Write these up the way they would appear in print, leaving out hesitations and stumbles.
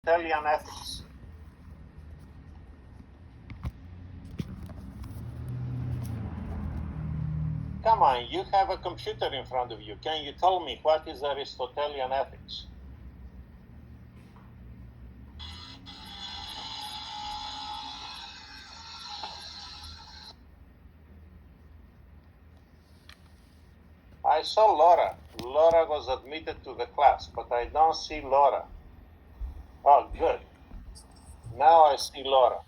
Italian ethics. Come on, you have a computer in front of you. Can you tell me what is Aristotelian ethics? I saw Laura. Laura was admitted to the class, but I don't see Laura. Oh, good. Now I see Laura.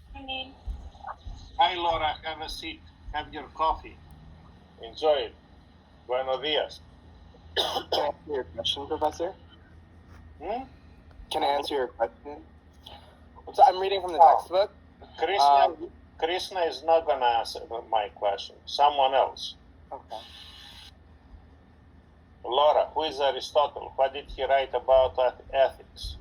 Hi, Laura. Have a seat. Have your coffee. Enjoy it. Buenos dias. Can I answer your question, Professor? Can I answer your question? So I'm reading from the textbook. Krishna is not going to answer my question. Someone else. Okay. Laura, who is Aristotle? What did he write about ethics?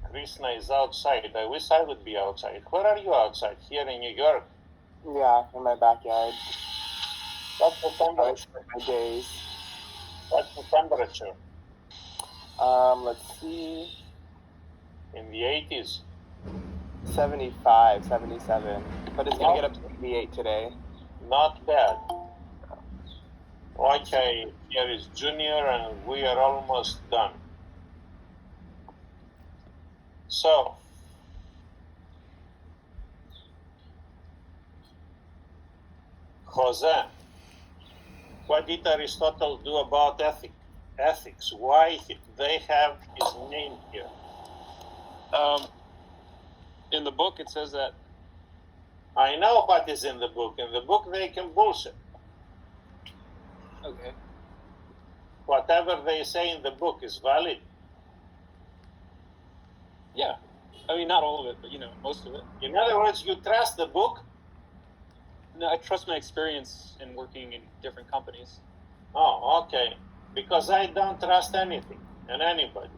Krishna is outside. I wish I would be outside. Where are you outside? Here in New York? Yeah, in my backyard. What's the temperature? My days. What's the temperature? Let's see. In the 80s? 75, 77. But it's going to get up to 88 today. Not bad. Okay, here is Junior and we are almost done. So, Jose, what did Aristotle do about ethics? Why they have his name here? In the book, it says that. I know what is in the book. In the book, they can bullshit. Okay. Whatever they say in the book is valid. Yeah. I mean, not all of it, but, most of it. In other words, you trust the book? No, I trust my experience in working in different companies. Oh, okay. Because I don't trust anything and anybody.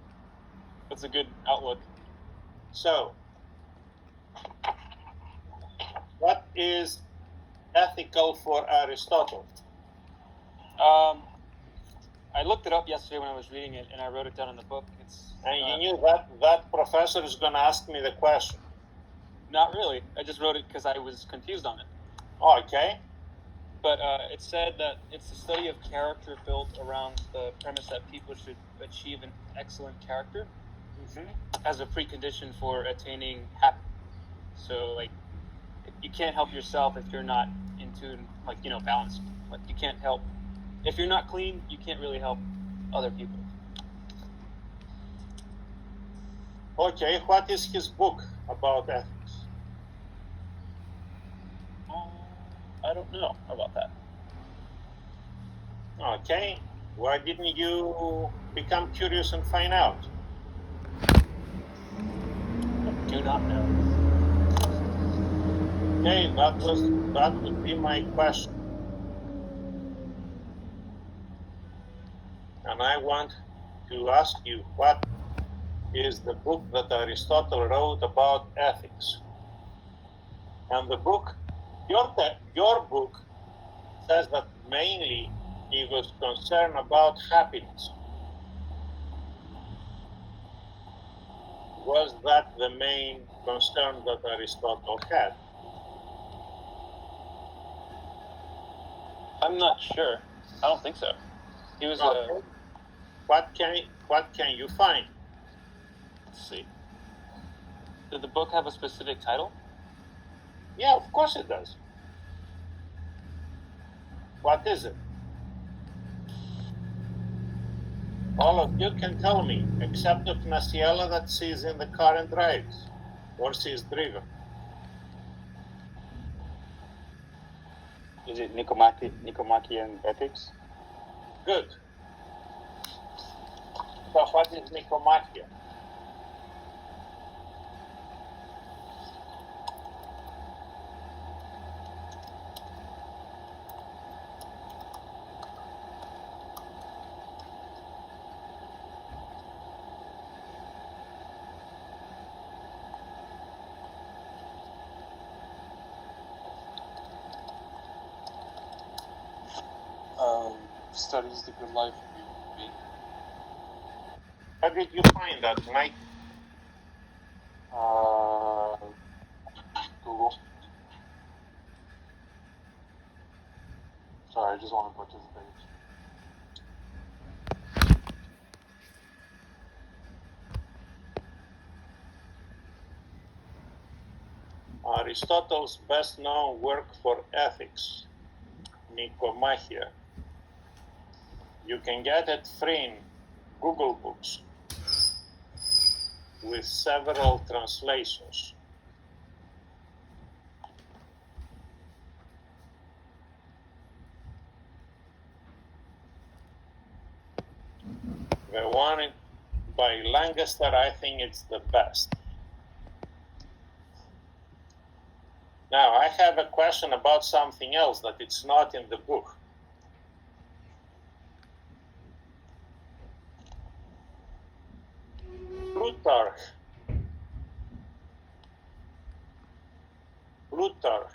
That's a good outlook. So, what is ethical for Aristotle? I looked it up yesterday when I was reading it, and I wrote it down in the book. And you knew that professor is going to ask me the question? Not really. I just wrote it because I was confused on it. Okay. But it said that it's a study of character built around the premise that people should achieve an excellent character as a precondition for attaining happiness. So, you can't help yourself if you're not in tune, balanced. You can't help. If you're not clean, you can't really help other people. Okay, what is his book about ethics? I don't know about that. Okay, why didn't you become curious and find out? I do not know. Okay, that would be my question. And I want to ask you, what is the book that Aristotle wrote about ethics? And the book, your book, says that mainly he was concerned about happiness. Was that the main concern that Aristotle had? I'm not sure. I don't think so. He was okay. What can you find? Let's see. Did the book have a specific title? Yeah, of course it does. What is it? All of you can tell me, except of Nasiela that she's in the car and drives, or she's driven. Is it Nicomachean Ethics? Good. So what is Nicomacheia? Studies the good life of human being. How did you find that, Mike? Google. Sorry, I just want to participate. Aristotle's best known work for ethics, Nicomacheia. You can get it free in Google Books with several translations. The one by Lancaster, I think it's the best. Now, I have a question about something else that it's not in the book. Plutarch, Plutarch,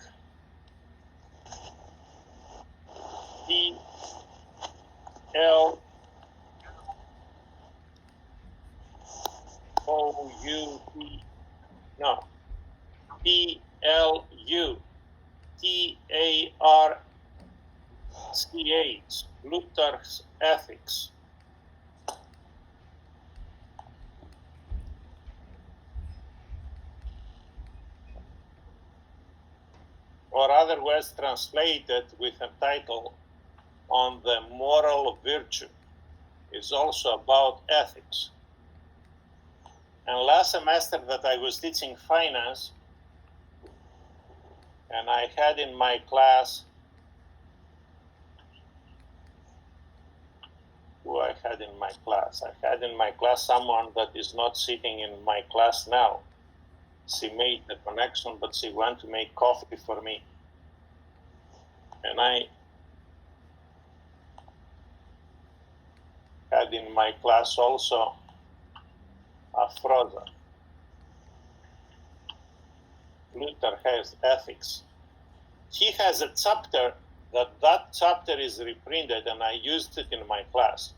Plutarch's Ethics. Or otherwise translated with a title on the moral virtue, is also about ethics. And last semester that I was teaching finance, and I had in my class, who I had in my class? I had in my class someone that is not sitting in my class now. She made the connection, but she wanted to make coffee for me. And I had in my class also Afroza. Luther has ethics. He has a chapter that chapter is reprinted, and I used it in my class.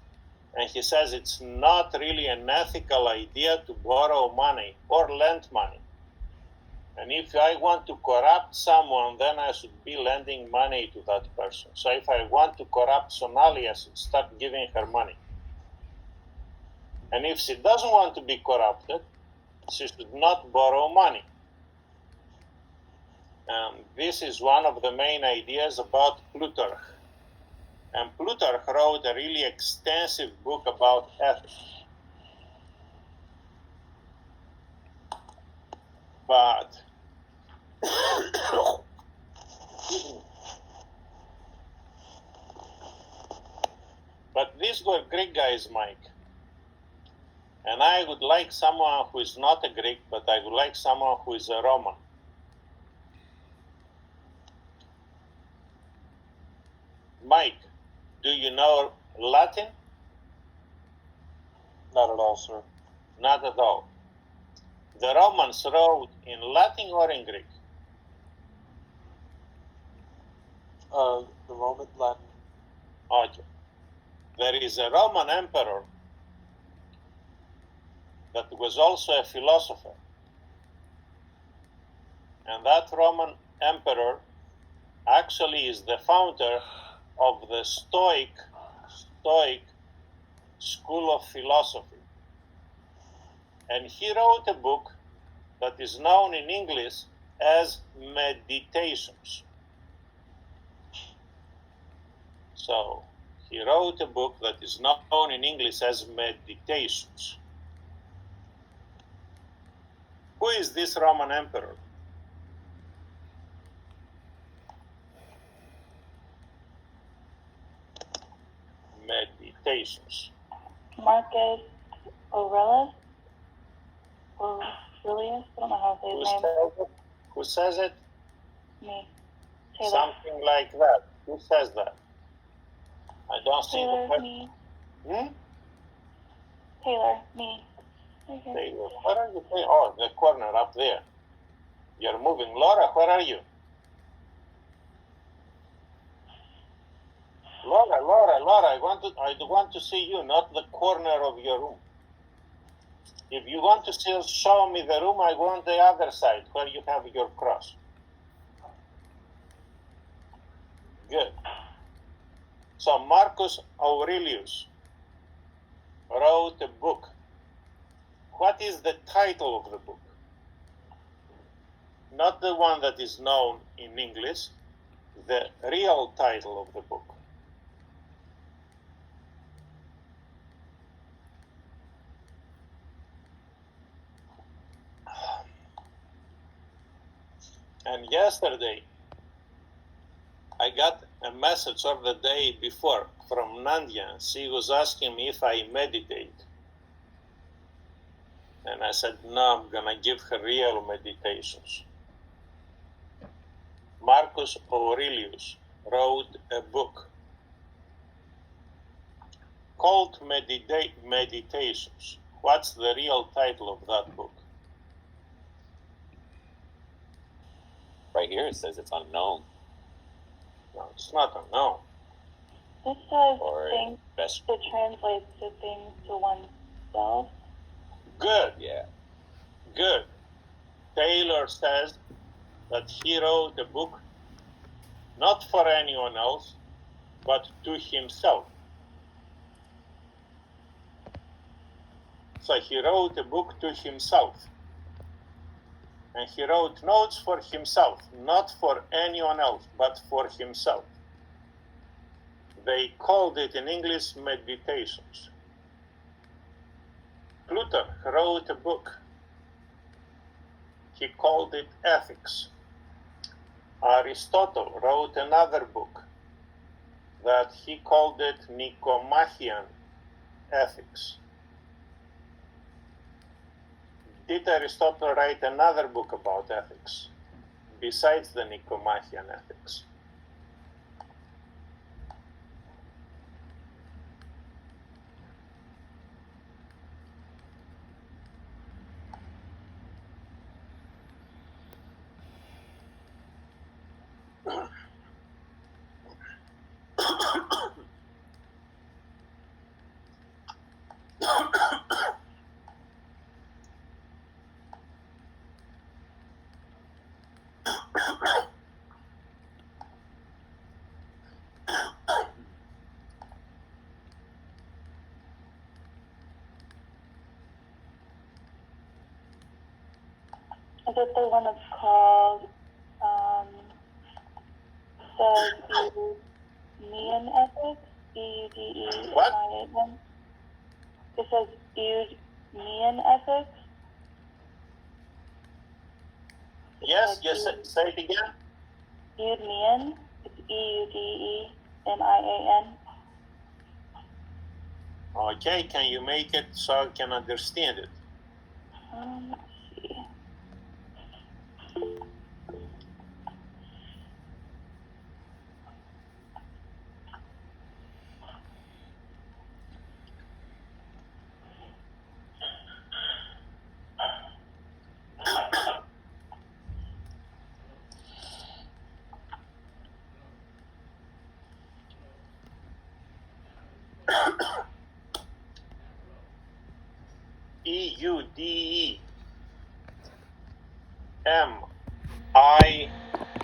And he says it's not really an ethical idea to borrow money or lend money. And if I want to corrupt someone, then I should be lending money to that person. So if I want to corrupt Sonali, I should start giving her money. And if she doesn't want to be corrupted, she should not borrow money. And this is one of the main ideas about Plutarch. And Plutarch wrote a really extensive book about ethics. But these were Greek guys, Mike. And I would like someone who is not a Greek, but I would like someone who is a Roman. Mike, do you know Latin? Not at all, sir. Not at all. The Romans wrote in Latin or in Greek? The Roman Latin. Okay. There is a Roman emperor that was also a philosopher. And that Roman emperor actually is the founder of the Stoic school of philosophy. And he wrote a book that is known in English as Meditations. So he wrote a book that is known in English as Meditations. Who is this Roman emperor? Meditations. Marcus Aurelius? Aurelius? I don't know how to say his name. Who says it? Me. Taylor. Something like that. Who says that? I don't see Taylor, the question. me. Hmm? Taylor, me. Okay. Taylor, where are you? Oh, the corner up there. You're moving. Laura, where are you? Laura, I want to see you, not the corner of your room. If you want to still show me the room, I go on the other side where you have your cross. Good. So Marcus Aurelius wrote a book. What is the title of the book? Not the one that is known in English, the real title of the book. And yesterday, I got a message of the day before from Nadia. She was asking me if I meditate. And I said, no, I'm gonna give her real meditations. Marcus Aurelius wrote a book called Meditations. What's the real title of that book? Right here it says it's unknown. No, it's not unknown. This says Or things best. to translate to things to oneself. Good, Yeah. good. Taylor says that he wrote a book not for anyone else, but to himself. So he wrote a book to himself. And he wrote notes for himself, not for anyone else, but for himself. They called it in English Meditations. Plutarch wrote a book. He called it Ethics. Aristotle wrote another book that he called it Nicomachean Ethics. Did Aristotle write another book about ethics besides the Nicomachean Ethics? Is it the one that's called the Eudemean Ethics? EUDEMIAN? It says Eudemean Ethics? Yes, say it again. Eudemean? It's EUDEMIAN. Okay, can you make it so I can understand it? Let's see.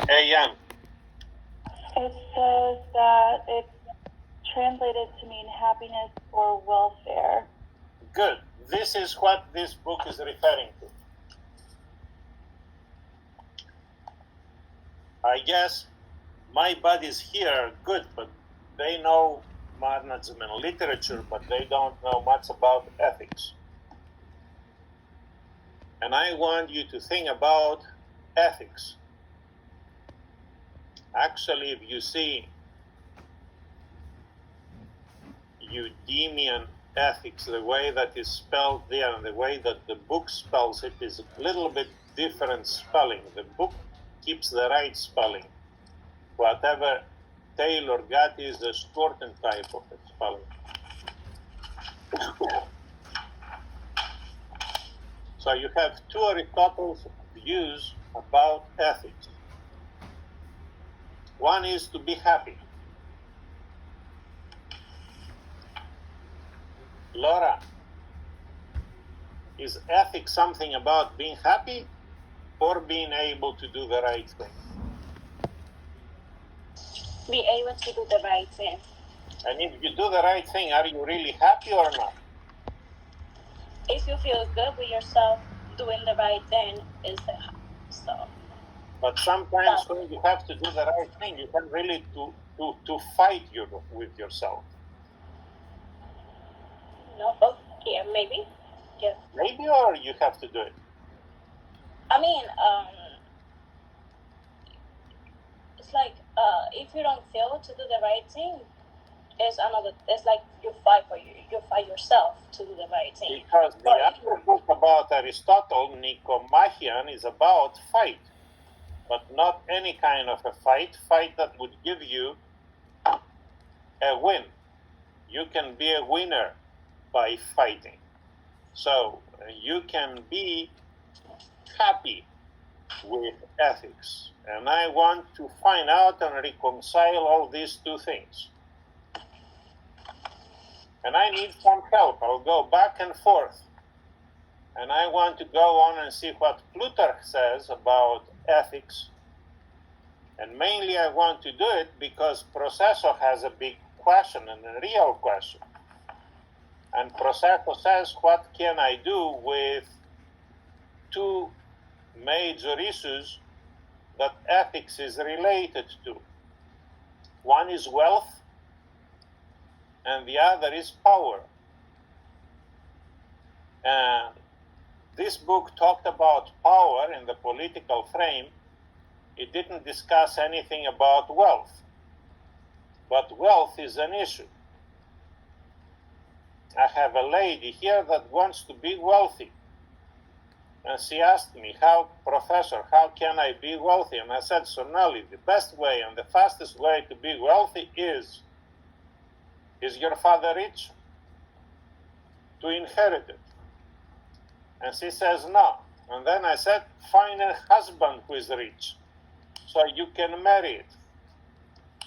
EUDEMIAN. It says that it's translated to mean happiness or welfare. Good. This is what this book is referring to. I guess my buddies here are good, but they know management literature, but they don't know much about ethics. And I want you to think about ethics. Actually, if you see Eudemean Ethics, the way that is spelled there and the way that the book spells it is a little bit different spelling. The book keeps the right spelling. Whatever Taylor got is a shortened type of spelling. So you have two Aristotle's views about ethics. One is to be happy. Laura, Is ethics something about being happy or being able to do the right thing? Be able to do the right thing. And if you do the right thing, are you really happy or not? If you feel good with yourself, doing the right thing is so. But sometimes when you have to do the right thing, you have really to fight with yourself. No, oh, yeah, maybe. Yeah. Maybe, or you have to do it. I mean, it's like if you don't feel to do the right thing, it's another. It's like you fight yourself to do the right thing. Because the other book about Aristotle, Nicomachean, is about fight, but not any kind of a fight that would give you a win. You can be a winner by fighting. So you can be happy with ethics. And I want to find out and reconcile all these two things. And I need some help. I'll go back and forth. And I want to go on and see what Plutarch says about ethics. And mainly I want to do it because Processor has a big question and a real question. And Processor says, what can I do with two major issues that ethics is related to? One is wealth, and the other is power. And this book talked about power in the political frame. It didn't discuss anything about wealth. But wealth is an issue. I have a lady here that wants to be wealthy. And she asked me, Professor, how can I be wealthy? And I said, Sonali, the best way and the fastest way to be wealthy is your father rich? To inherit it. And she says, no. And then I said, find a husband who is rich, so you can marry it.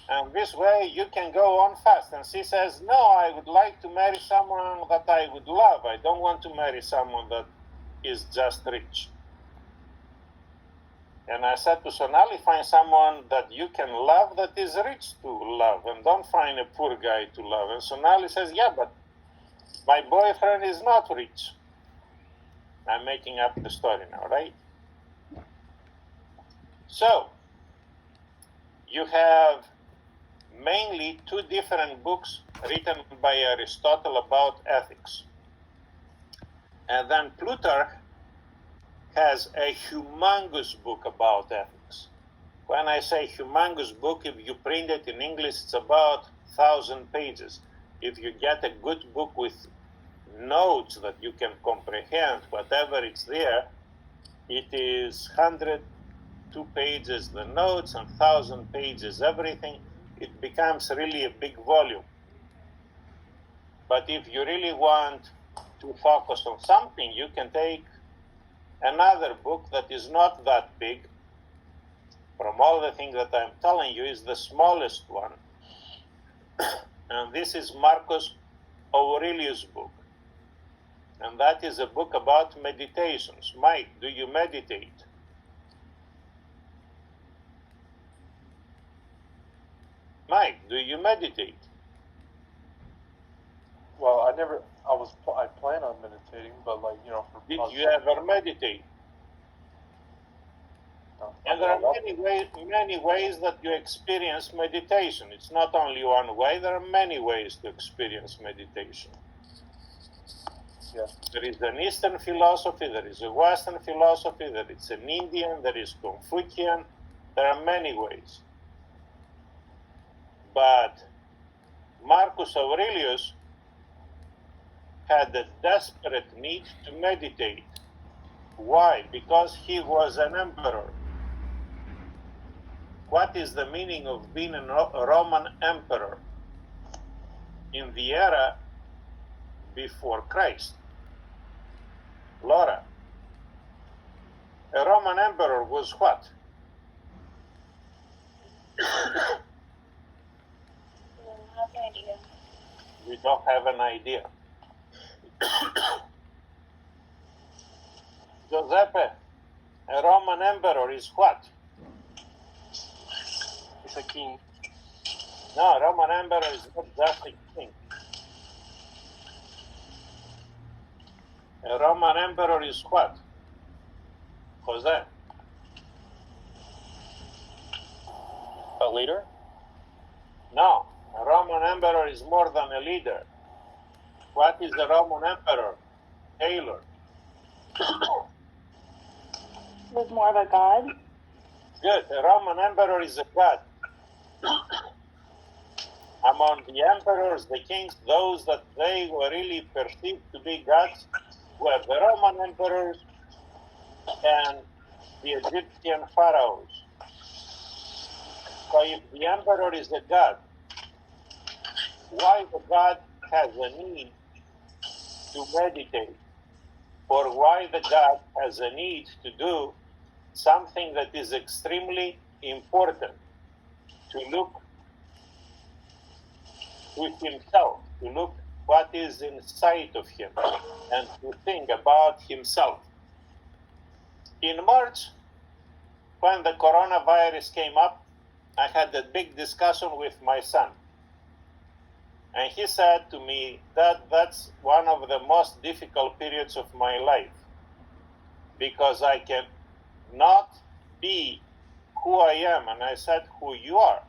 And this way you can go on fast. And she says, no, I would like to marry someone that I would love. I don't want to marry someone that is just rich. And I said to Sonali, find someone that you can love that is rich to love, and don't find a poor guy to love. And Sonali says, yeah, but my boyfriend is not rich. I'm making up the story now, right? So, you have mainly two different books written by Aristotle about ethics. And then Plutarch has a humongous book about ethics. When I say humongous book, if you print it in English, it's about 1,000 pages. If you get a good book with notes that you can comprehend, whatever it's there, it is 102 pages the notes and 1,000 pages everything. It becomes really a big volume. But if you really want to focus on something, you can take another book that is not that big. From all the things that I'm telling you, is the smallest one. And this is Marcus Aurelius' book. And that is a book about meditations. Mike, do you meditate? Mike, do you meditate? Well, I plan on meditating, but for Did you ever meditate? No, And there are many ways that you experience meditation. It's not only one way, there are many ways to experience meditation. Yeah. There is an Eastern philosophy, there is a Western philosophy, there is an Indian, there is Confucian. There are many ways. But Marcus Aurelius had a desperate need to meditate. Why? Because he was an emperor. What is the meaning of being a Roman emperor in the era before Christ? Laura, a Roman emperor was what? I have no idea. We don't have an idea. Giuseppe, a Roman emperor is what? He's a king. No, Roman emperor is not just a king. A Roman emperor is what? Jose? A leader? No, a Roman emperor is more than a leader. What is a Roman emperor? Taylor. Was more of a god. Good. A Roman emperor is a god. Among the emperors, the kings, those that they were really perceived to be gods were the Roman emperors and the Egyptian pharaohs. So if the emperor is a god, why the god has a need to meditate? Or why the god has a need to do something that is extremely important, to look to himself, to look what is inside of him, and to think about himself. In March, when the coronavirus came up, I had a big discussion with my son. And he said to me that that's one of the most difficult periods of my life, because I can not be who I am. And I said, who you are?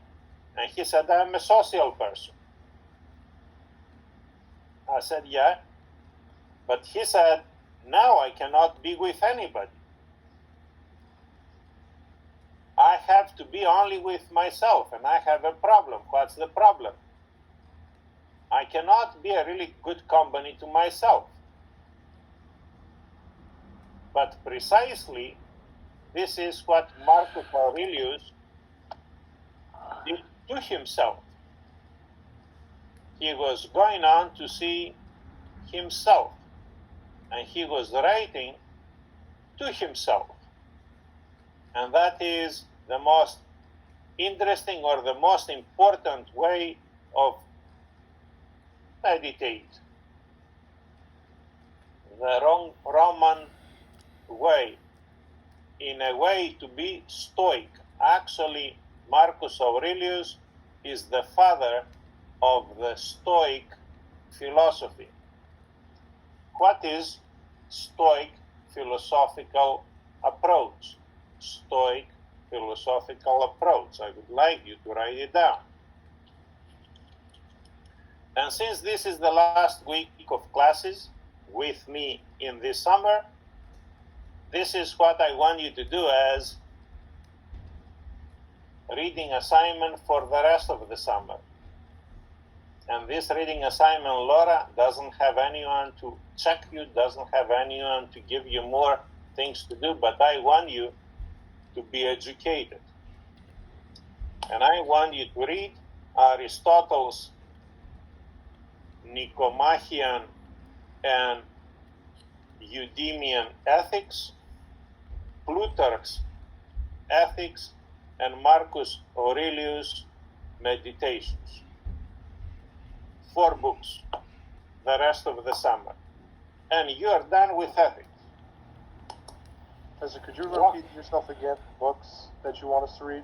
And he said, I'm a social person. I said, yeah. But he said, now I cannot be with anybody. I have to be only with myself, and I have a problem. What's the problem? I cannot be a really good company to myself. But precisely, this is what Marcus Aurelius did to himself. He was going on to see himself, and he was writing to himself. And that is the most interesting or the most important way of meditate. The Roman way, in a way to be stoic. Actually, Marcus Aurelius is the father of the Stoic philosophy. What is Stoic philosophical approach? Stoic philosophical approach. I would like you to write it down. And since this is the last week of classes with me in this summer, this is what I want you to do as reading assignment for the rest of the summer. And this reading assignment, Laura, doesn't have anyone to check you, doesn't have anyone to give you more things to do, but I want you to be educated. And I want you to read Aristotle's Nicomachean and Eudemian ethics, Plutarch's ethics, and Marcus Aurelius' meditations. 4 books, the rest of the summer. And you are done with ethics. Professor, could you repeat yourself again, books that you want us to read?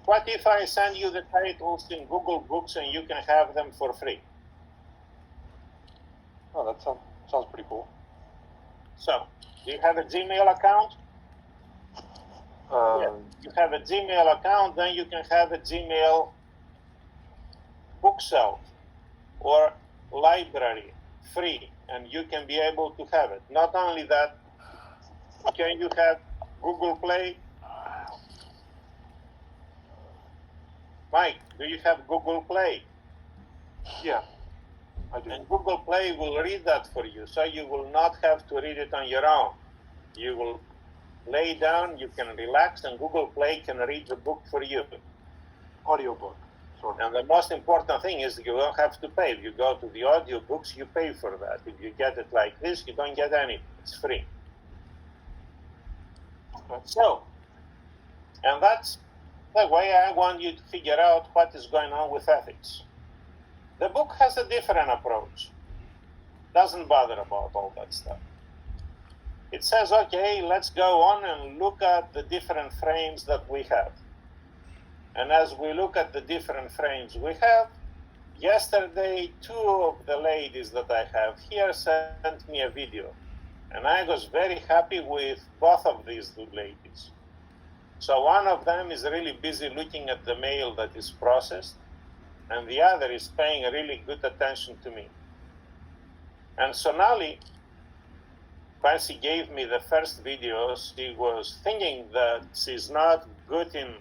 What if I send you the titles in Google Books and you can have them for free? Oh, that sounds pretty cool. So, do you have a Gmail account? Yeah. You have a Gmail account, then you can have a Gmail bookshelf or library free, and you can be able to have it. Not only that, can you have Google Play? Mike, do you have Google Play? Yeah, I do. And Google Play will read that for you, so you will not have to read it on your own. You will lay down, you can relax, and Google Play can read the book for you. Audiobook, sort of. And the most important thing is you don't have to pay. If you go to the audiobooks, you pay for that. If you get it like this, you don't get anything. It's free. So, and that's the way I want you to figure out what is going on with ethics. The book has a different approach. Doesn't bother about all that stuff. it says, okay, let's go on and look at the different frames that we have. And as we look at the different frames we have, yesterday, 2 of the ladies that I have here sent me a video. And I was very happy with both of these 2 ladies. So one of them is really busy looking at the mail that is processed, and the other is paying really good attention to me. And Sonali, when she gave me the first video, she was thinking that she's not good in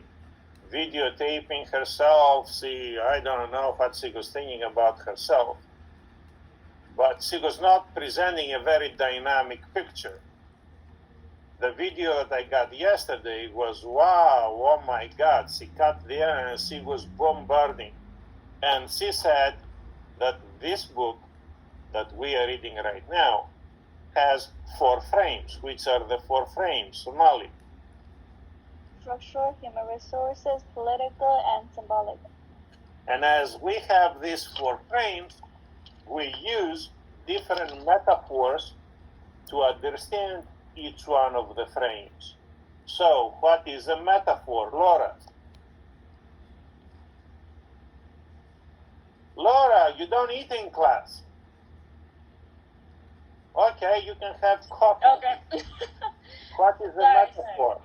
videotaping herself. I don't know what she was thinking about herself, but she was not presenting a very dynamic picture. The video that I got yesterday was, wow, oh my God, she cut there and she was bombarding. And she said that this book that we are reading right now has 4 frames. Which are the 4 frames, Sonali? Structural, human resources, political, and symbolic. And as we have these 4 frames, we use different metaphors to understand each one of the frames. So, what is a metaphor, Laura? Laura, you don't eat in class. Okay, you can have coffee. Okay. What is a Sorry, metaphor?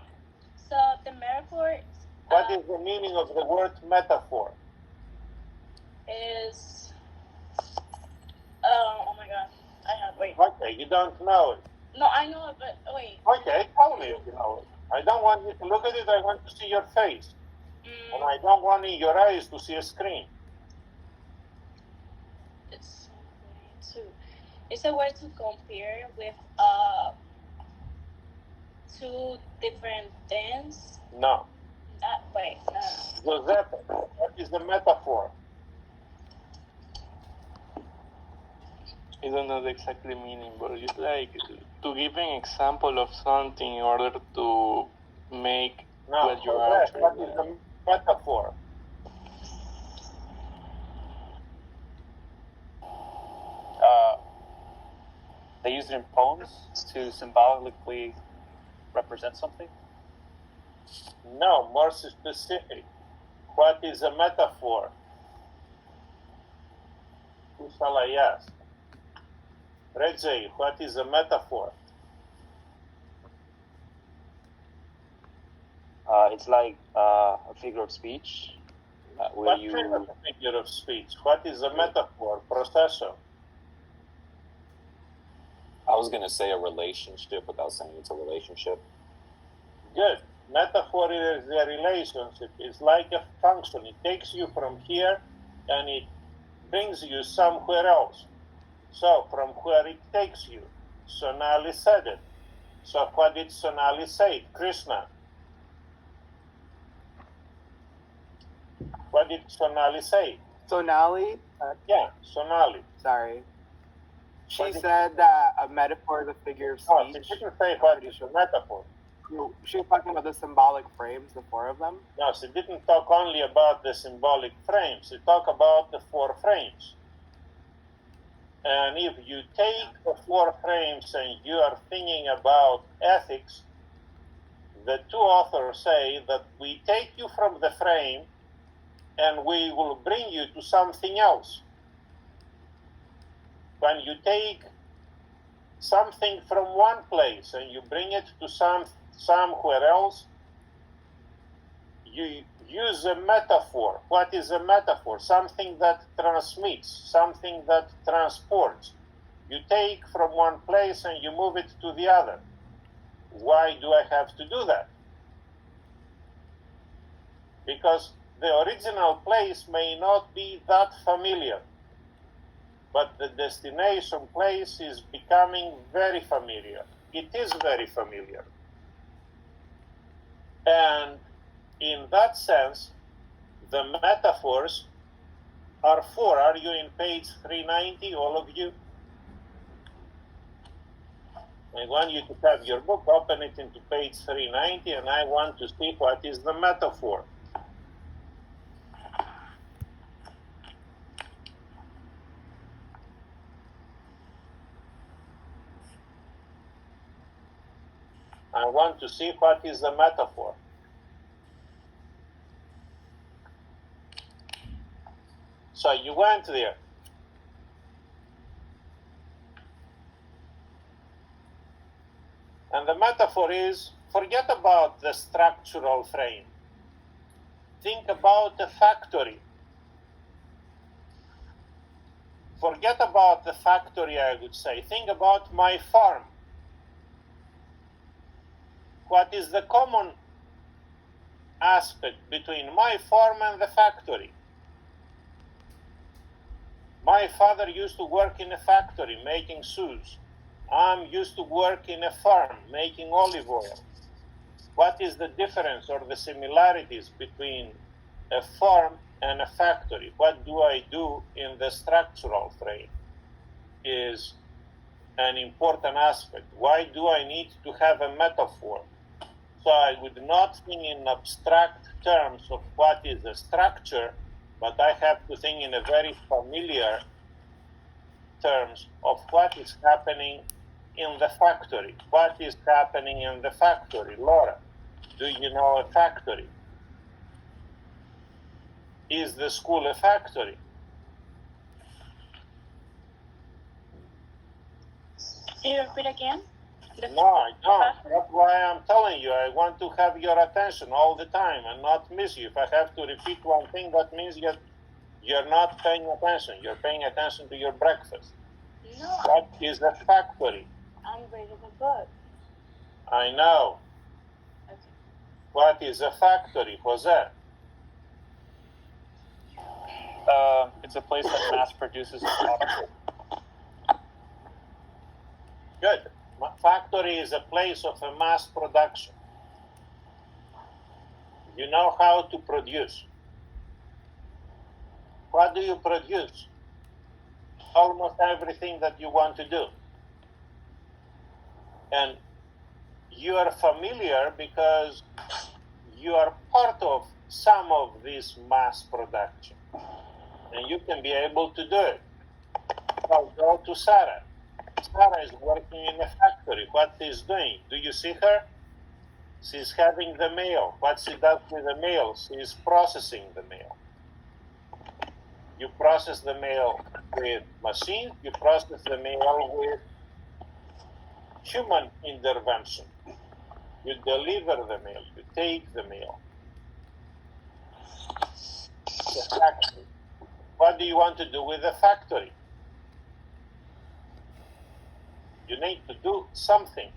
So the metaphor What is the meaning of the word metaphor? is oh my god. Wait. Okay, you don't know it. No, I know it, but wait. Okay, tell me if you know it. I don't want you to look at it, I want to see your face. And I don't want in your eyes to see a screen. It's a word to compare with 2 different things. No. Wait. Giuseppe, what is the metaphor? I don't know the exact meaning, but it's like to give an example of something in order to make No, what you are Giuseppe, what is the metaphor? They use it in poems to symbolically represent something. No, more specific. What is a metaphor? Who shall I ask? Reggie, what is a metaphor? It's like a figure of speech where What kind of figure of speech? What is a metaphor, Professor? I was going to say a relationship without saying it's a relationship. Good. Metaphor is a relationship. It's like a function. It takes you from here and it brings you somewhere else. So, from where it takes you. Sonali said it. So, what did Sonali say? Krishna. What did Sonali say? Sonali. Yeah, Sonali. Sorry. She What did- said that a metaphor is a figure of Oh, she speech. didn't say what is a metaphor. She was talking about the symbolic frames, the 4 of them. No, she didn't talk only about the symbolic frames. She talked about the 4 frames. And if you take the 4 frames and you are thinking about ethics, the 2 authors say that we take you from the frame and we will bring you to something else. When you take something from one place and you bring it to somewhere else, you use a metaphor. What is a metaphor? Something that transmits, something that transports. You take from one place and you move it to the other. Why do I have to do that? Because the original place may not be that familiar, but the destination place is becoming very familiar. It is very familiar. And in that sense, the metaphors are 4. Are you in page 390, all of you? I want you to have your book, open it into page 390, and I want to see what is the metaphor. I want to see what is the metaphor. So you went there. And the metaphor is, forget about the structural frame. Think about the factory. Forget about the factory, I would say. Think about my farm. What is the common aspect between my farm and the factory? My father used to work in a factory making shoes. I'm used to work in a farm making olive oil. What is the difference or the similarities between a farm and a factory? What do I do in the structural frame is an important aspect. Why do I need to have a metaphor? So I would not think in abstract terms of what is a structure, but I have to think in a very familiar terms of what is happening in the factory. What is happening in the factory? Laura, do you know a factory? Is the school a factory? Can you repeat again? No, I don't. That's why I'm telling you. I want to have your attention all the time and not miss you. If I have to repeat one thing, that means you're not paying attention. You're paying attention to your breakfast. No, What is a factory? I'm reading a book. I know. Okay. What is a factory, Jose? It's a place that mass produces a product. Good. Factory is a place of a mass production. You know how to produce. What do you produce? Almost everything that you want to do. And you are familiar because you are part of some of this mass production. And you can be able to do it. I'll go to Sarah. Sarah is working in a factory. What is doing? Do you see her? She's having the mail. What she does with the mail? She is processing the mail. You process the mail with machines. You process the mail with human intervention. You deliver the mail. You take the mail. The factory. What do you want to do with the factory? You need to do something.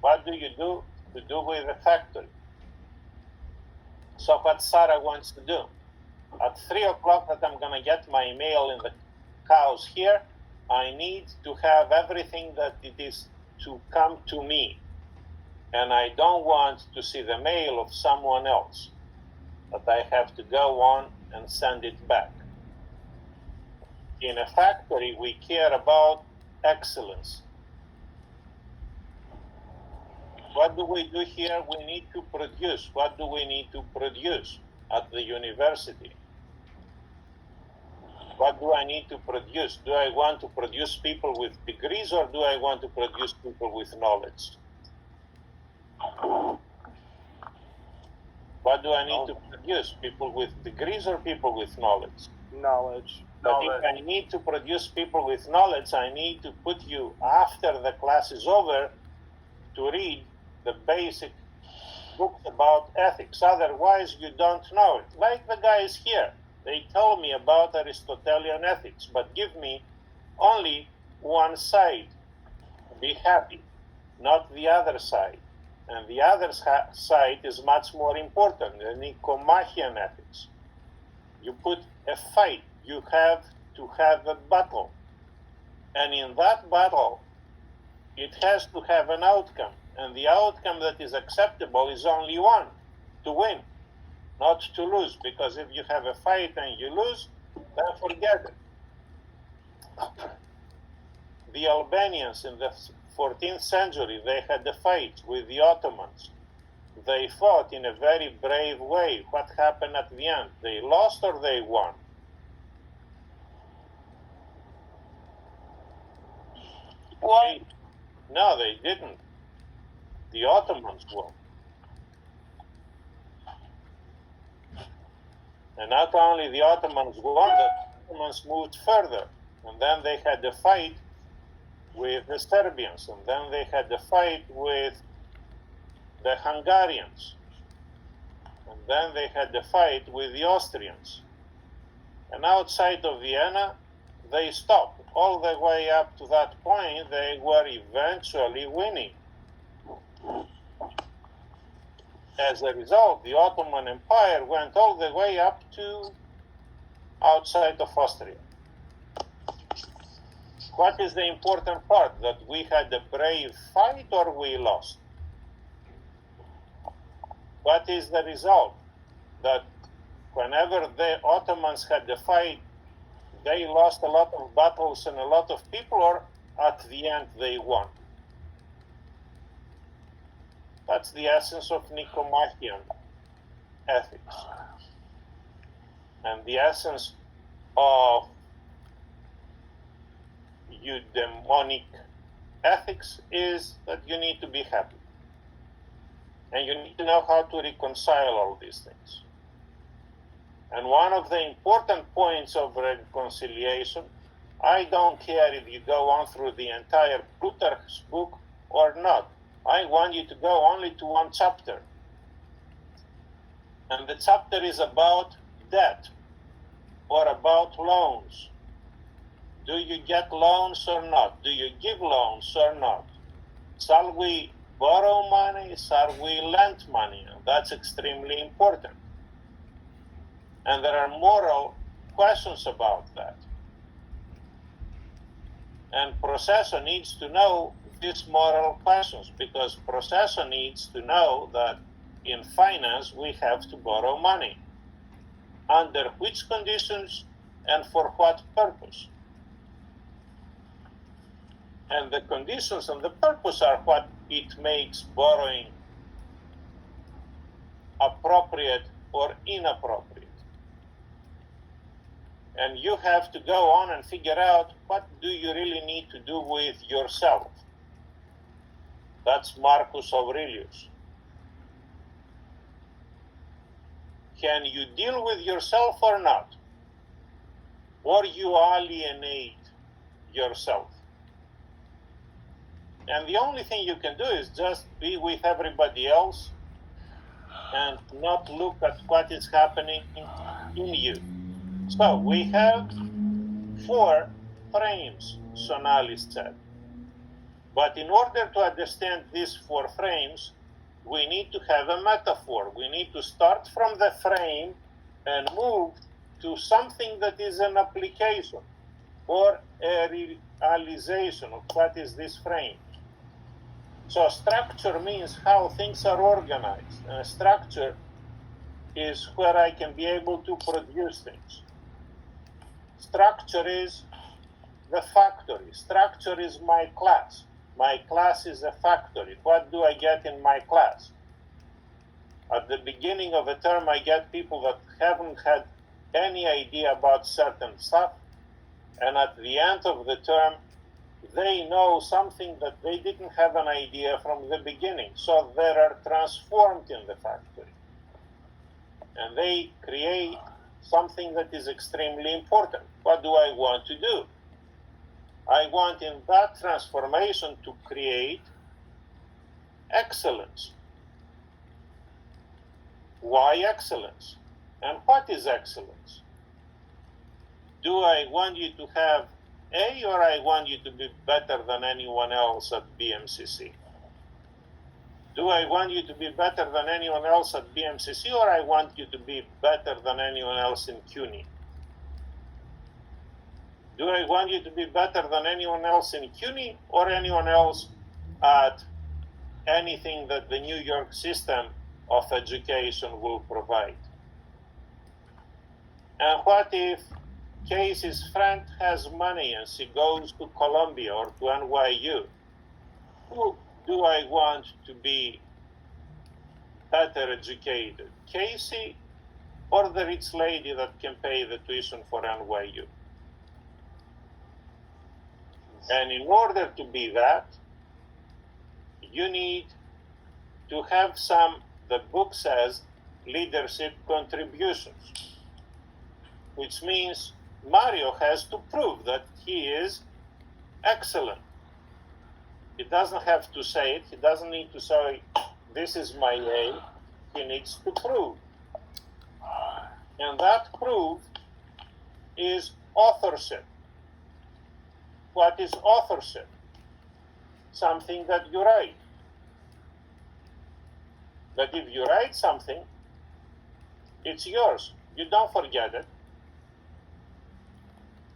What do you do to do with the factory? So what Sarah wants to do? At 3 o'clock that I'm going to get my mail in the house here, I need to have everything that it is to come to me. And I don't want to see the mail of someone else. But I have to go on and send it back. In a factory, we care about excellence. What do we do here? We need to produce. What do we need to produce at the university? What do I need to produce? Do I want to produce people with degrees or do I want to produce people with knowledge? What do I need to produce? People with degrees or people with knowledge? Knowledge. But if I need to produce people with knowledge, I need to put you, after the class is over, to read the basic books about ethics. Otherwise, you don't know it. Like the guys here. They tell me about Aristotelian ethics, but give me only one side. Be happy, not the other side. And the other side is much more important, the Nicomachean ethics. You put a fight. You have to have a battle. And in that battle, it has to have an outcome. And the outcome that is acceptable is only one, to win, not to lose. Because if you have a fight and you lose, then forget it. The Albanians in the 14th century, they had a fight with the Ottomans. They fought in a very brave way. What happened at the end? They lost or they won? What? No, they didn't. The Ottomans won. And not only the Ottomans won, the Ottomans moved further. And then they had a fight with the Serbians, and then they had a fight with the Hungarians, and then they had a fight with the Austrians. And outside of Vienna, they stopped. All the way up to that point, they were eventually winning. As a result, the Ottoman Empire went all the way up to outside of Austria. What is the important part? That we had a brave fight or we lost? What is the result? That whenever the Ottomans had a fight, they lost a lot of battles and a lot of people, or at the end they won? That's the essence of Nicomachean ethics. And the essence of eudaimonic ethics is that you need to be happy. And you need to know how to reconcile all these things. And one of the important points of reconciliation, I don't care if you go on through the entire Plutarch's book or not. I want you to go only to one chapter. And the chapter is about debt or about loans. Do you get loans or not? Do you give loans or not? Shall we borrow money? Shall we lend money? That's extremely important. And there are moral questions about that. And Processor needs to know these moral questions, because Processor needs to know that in finance we have to borrow money. Under which conditions and for what purpose? And the conditions and the purpose are what it makes borrowing appropriate or inappropriate. And you have to go on and figure out, what do you really need to do with yourself? That's Marcus Aurelius. Can you deal with yourself or not? Or you alienate yourself? And the only thing you can do is just be with everybody else and not look at what is happening in you. So we have 4 frames, Sonalis said. But in order to understand these 4 frames, we need to have a metaphor. We need to start from the frame and move to something that is an application or a realization of what is this frame. So structure means how things are organized. And structure is where I can be able to produce things. Structure is the factory. Structure is my class. My class is a factory. What do I get in my class? At the beginning of a term, I get people that haven't had any idea about certain stuff. And at the end of the term, they know something that they didn't have an idea from the beginning. So they are transformed in the factory. And they create something that is extremely important. What do I want to do? I want in that transformation to create excellence. Why excellence? And what is excellence? Do I want you to have A, or I want you to be better than anyone else at BMCC? Do I want you to be better than anyone else at BMCC, or I want you to be better than anyone else in CUNY? Do I want you to be better than anyone else in CUNY, or anyone else at anything that the New York system of education will provide? And what if Casey's friend has money and she goes to Columbia or to NYU? Who do I want to be better educated? Casey or the rich lady that can pay the tuition for NYU? And in order to be that, you need to have some, the book says, leadership contributions, which means Mario has to prove that he is excellent. He doesn't have to say it. He doesn't need to say, this is my A. He needs to prove. And that proof is authorship. What is authorship? Something that you write. But if you write something, it's yours. You don't forget it.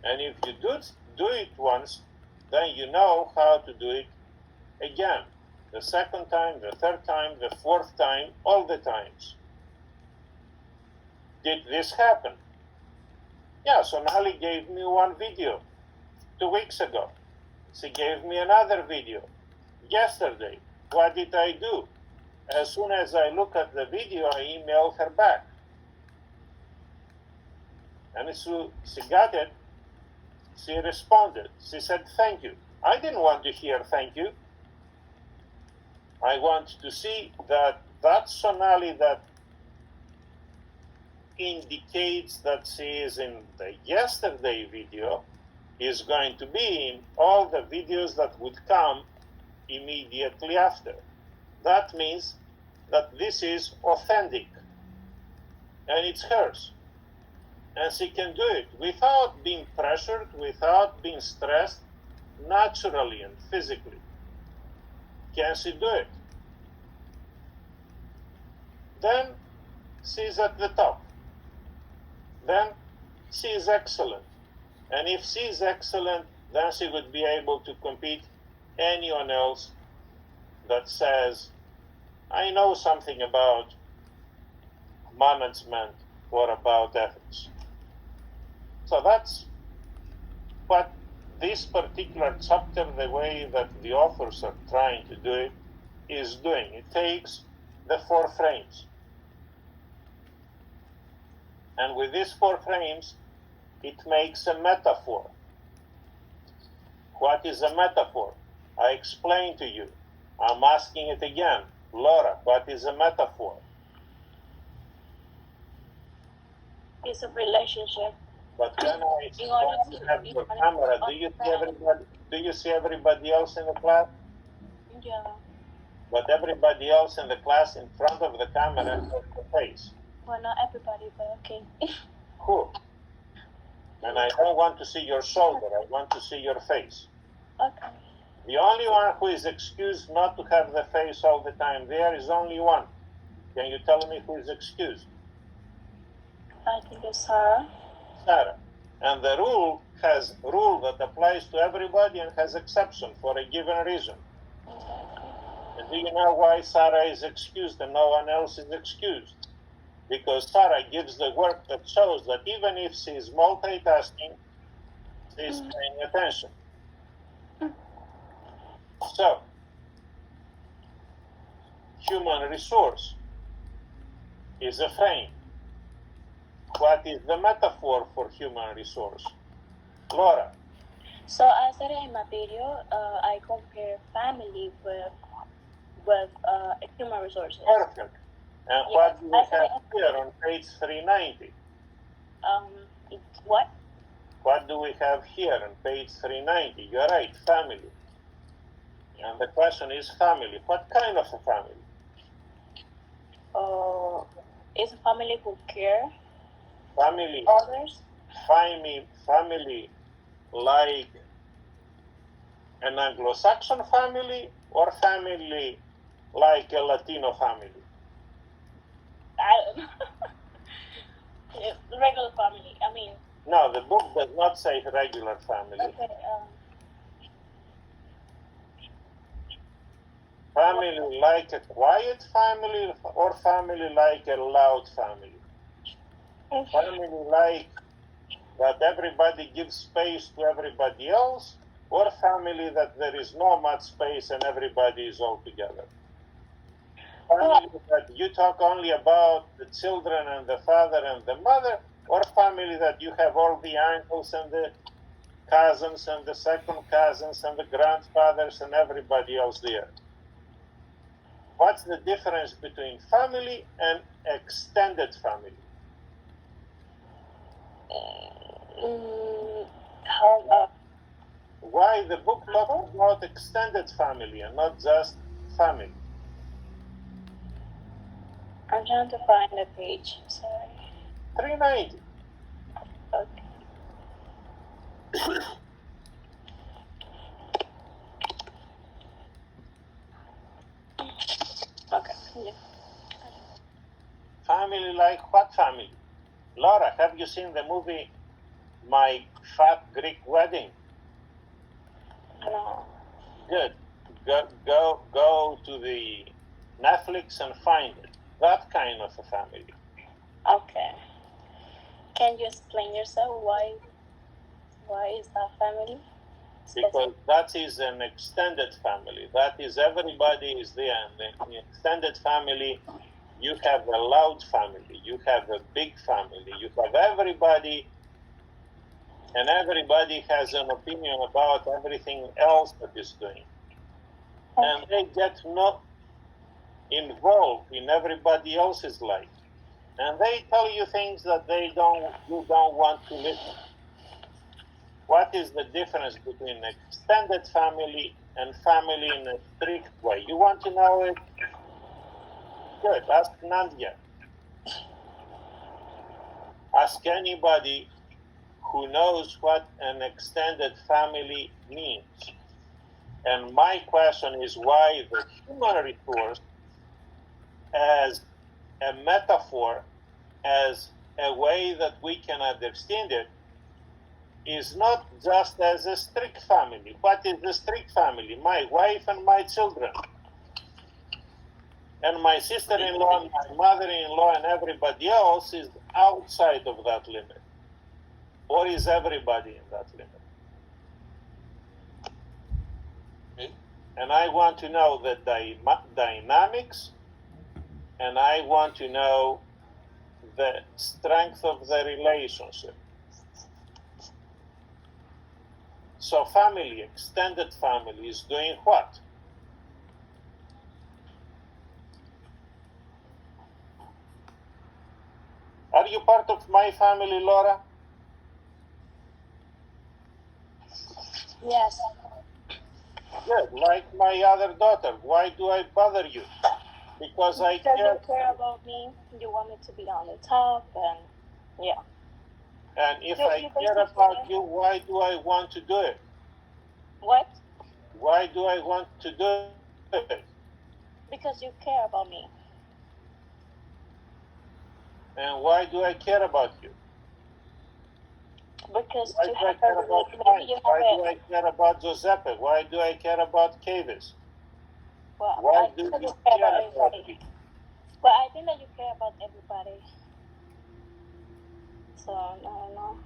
And if you do it once, then you know how to do it again. The second time, the third time, the fourth time, all the times. Did this happen? Yeah, Sonali gave me one video 2 weeks ago. She gave me another video yesterday. What did I do? As soon as I look at the video, I emailed her back. And she got it. She responded. She said, thank you. I didn't want to hear thank you. I want to see that Sonali that indicates that she is in the yesterday video is going to be in all the videos that would come immediately after. That means that this is authentic and it's hers. And she can do it without being pressured, without being stressed, naturally and physically. Can she do it? Then she's at the top. Then she is excellent. And if she is excellent, then she would be able to compete anyone else that says, I know something about management or about ethics. So that's what this particular chapter, the way that the authors are trying to do it, is doing. It takes the 4 frames. And with these 4 frames, it makes a metaphor. What is a metaphor? I explained to you. I'm asking it again. Laura, what is a metaphor? It's a relationship. But when I have your camera, do you see everybody else in the class? Yeah. But everybody else in the class in front of the camera has the face. Well, not everybody, but okay. Cool. And I don't want to see your shoulder. I want to see your face. Okay. The only one who is excused not to have the face all the time there is only one. Can you tell me who is excused? I think it's Sarah. Sarah. And the rule that applies to everybody and has exception for a given reason. And do you know why Sarah is excused and no one else is excused? Because Sarah gives the work that shows that even if she is multitasking, she is paying attention. So, human resource is a frame. What is the metaphor for human resource? Laura. So I said in my video, I compare family with human resources. Perfect. And Yeah, what do we I said have here on page 390? What? What do we have here on page 390? You're right, family. And the question is family. What kind of a family? It's a family who care Family. others. Family like an Anglo-Saxon family or family like a Latino family? I don't know. Regular family. I mean. No, the book does not say regular family. Okay. Family like a quiet family or family like a loud family? Family like that everybody gives space to everybody else, or family that there is no much space and everybody is all together? Family that you talk only about the children and the father and the mother, or family that you have all the uncles and the cousins and the second cousins and the grandfathers and everybody else there? What's the difference between family and extended family? How Why the book talks about extended family and not just family? I'm trying to find the page. Sorry. 390. Okay. Okay. Yeah. Family like what family? Laura, have you seen the movie My Fat Greek Wedding? No. Good. Go to the Netflix and find it. That kind of a family. Okay. Can you explain yourself why is that family? Because that is an extended family. That is everybody is there. And in the extended family, you have a loud family. You have a big family. You have everybody, and everybody has an opinion about everything else that is doing. And they get not involved in everybody else's life. And they tell you things that you don't want to listen. What is the difference between extended family and family in a strict way? You want to know it? Good. Ask Nadia. Ask anybody who knows what an extended family means. And my question is why the human resource as a metaphor, as a way that we can understand it, is not just as a strict family. What is the strict family? My wife and my children. And my sister-in-law, and my mother-in-law, and everybody else is outside of that limit. Or is everybody in that limit? And I want to know the dynamics, and I want to know the strength of the relationship. So family, extended family, is doing what? Are you part of my family, Laura? Yes. Good, like my other daughter. Why do I bother you? Because I Because care. you care about me. You want me to be on the top, and yeah. And if You I care about you, why do I want to do it? What? Why do I want to do it? Because you care about me. And why do I care about you? Because Why you do I have care a about maybe Mike? you Why have do I care about Giuseppe? Why do I care about Kavis? well, Why I do think that you you care care about about everybody. me? Well, I think that you care about everybody. So I don't know.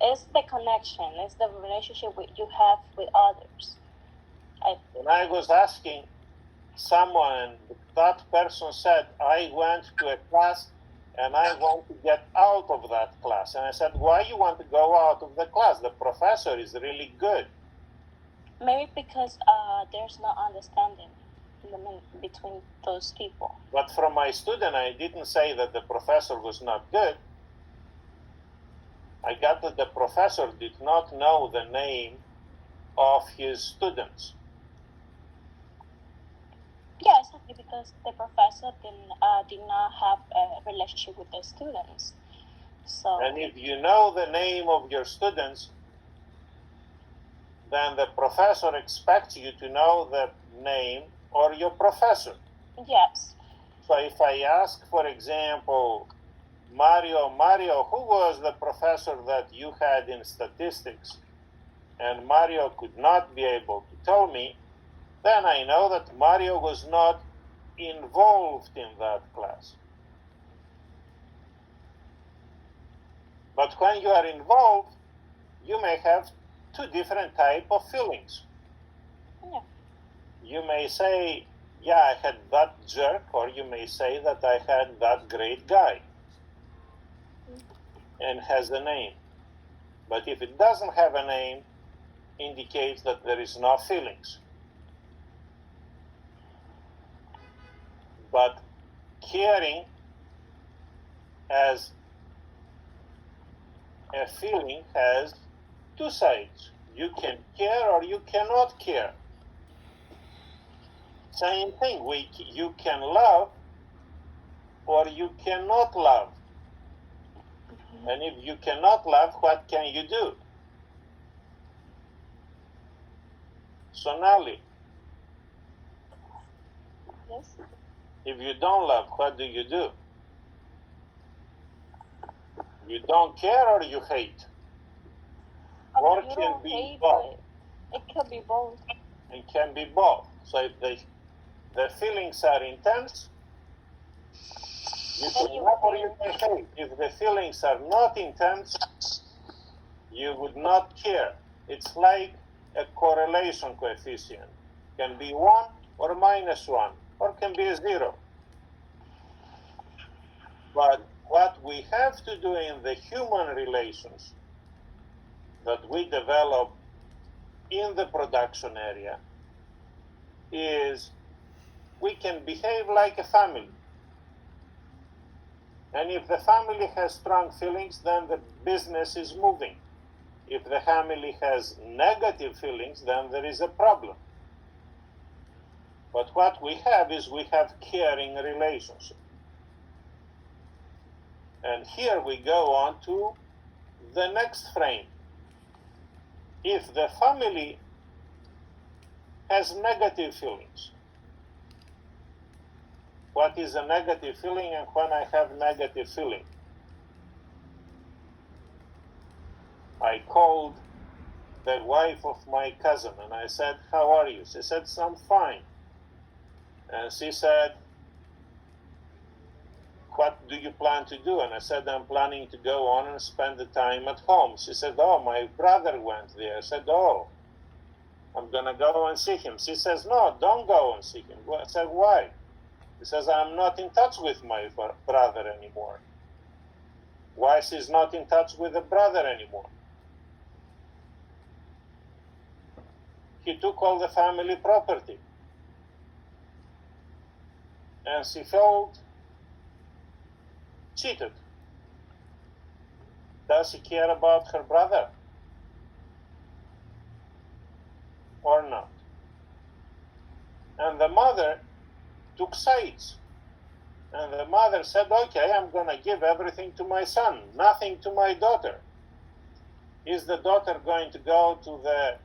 It's the connection. It's the relationship you have with others. When I was asking someone, that person said, I went to a class and I want to get out of that class. And I said, why you want to go out of the class? The professor is really good. Maybe because there's no understanding between those people. But from my student, I didn't say that the professor was not good. I got that the professor did not know the name of his students. Yeah, exactly, because the professor did not have a relationship with the students. So. And if you know the name of your students, then the professor expects you to know the name or your professor. Yes. So if I ask, for example, Mario, who was the professor that you had in statistics? And Mario could not be able to tell me, then I know that Mario was not involved in that class. But when you are involved, you may have two different types of feelings. Yeah. You may say, yeah, I had that jerk, or you may say that I had that great guy, and has a name. But if it doesn't have a name, indicates that there is no feelings. But caring as a feeling has two sides. You can care or you cannot care. Same thing, you can love or you cannot love. And if you cannot love, what can you do? Sonali, Yes. if you don't love, what do you do? You don't care or you hate? Or You can don't be hate, both. but it could be both. It can be both. So if the feelings are intense, you Then can you love or care. you can hate. If the feelings are not intense, you would not care. It's like a correlation coefficient. Can be 1 or -1, or can be 0. But what we have to do in the human relations that we develop in the production area is we can behave like a family. And if the family has strong feelings, then the business is moving. If the family has negative feelings, then there is a problem. But what we have is we have caring relationship. And here we go on to the next frame. If the family has negative feelings, what is a negative feeling and when I have negative feeling? I called the wife of my cousin and I said, how are you? She said, I'm fine. And she said, what do you plan to do? And I said, I'm planning to go on and spend the time at home. She said, oh, my brother went there. I said, oh, I'm going to go and see him. She says, no, don't go and see him. I said, why? She says, I'm not in touch with my brother anymore. Why she's not in touch with the brother anymore? He took all the family property. And she felt cheated. Does she care about her brother? Or not? And the mother took sides. And the mother said, okay, I'm going to give everything to my son, nothing to my daughter. Is the daughter going to go to the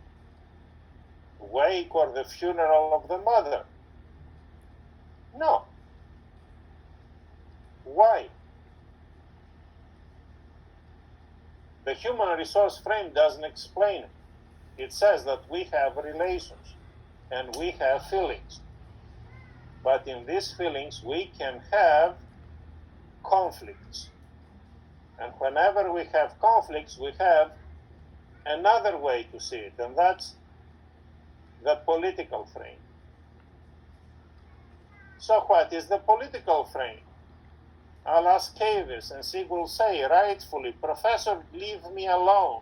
wake or the funeral of the mother? No. Why? The human resource frame doesn't explain it. It says that we have relations and we have feelings. But in these feelings, we can have conflicts. And whenever we have conflicts, we have another way to see it, and that's the political frame. So what is the political frame? I'll ask Kavis, and she will say rightfully, Professor, leave me alone.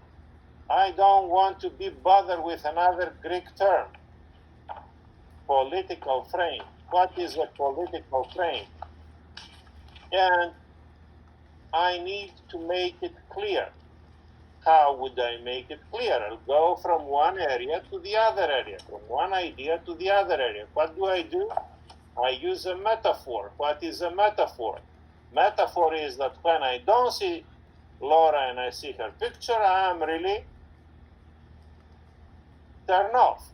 I don't want to be bothered with another Greek term. Political frame. What is a political frame? And I need to make it clear. How would I make it clear? I'll go from one area to the other area, from one idea to the other area. What do? I use a metaphor. What is a metaphor? Metaphor is that when I don't see Laura and I see her picture, I'm really turned off.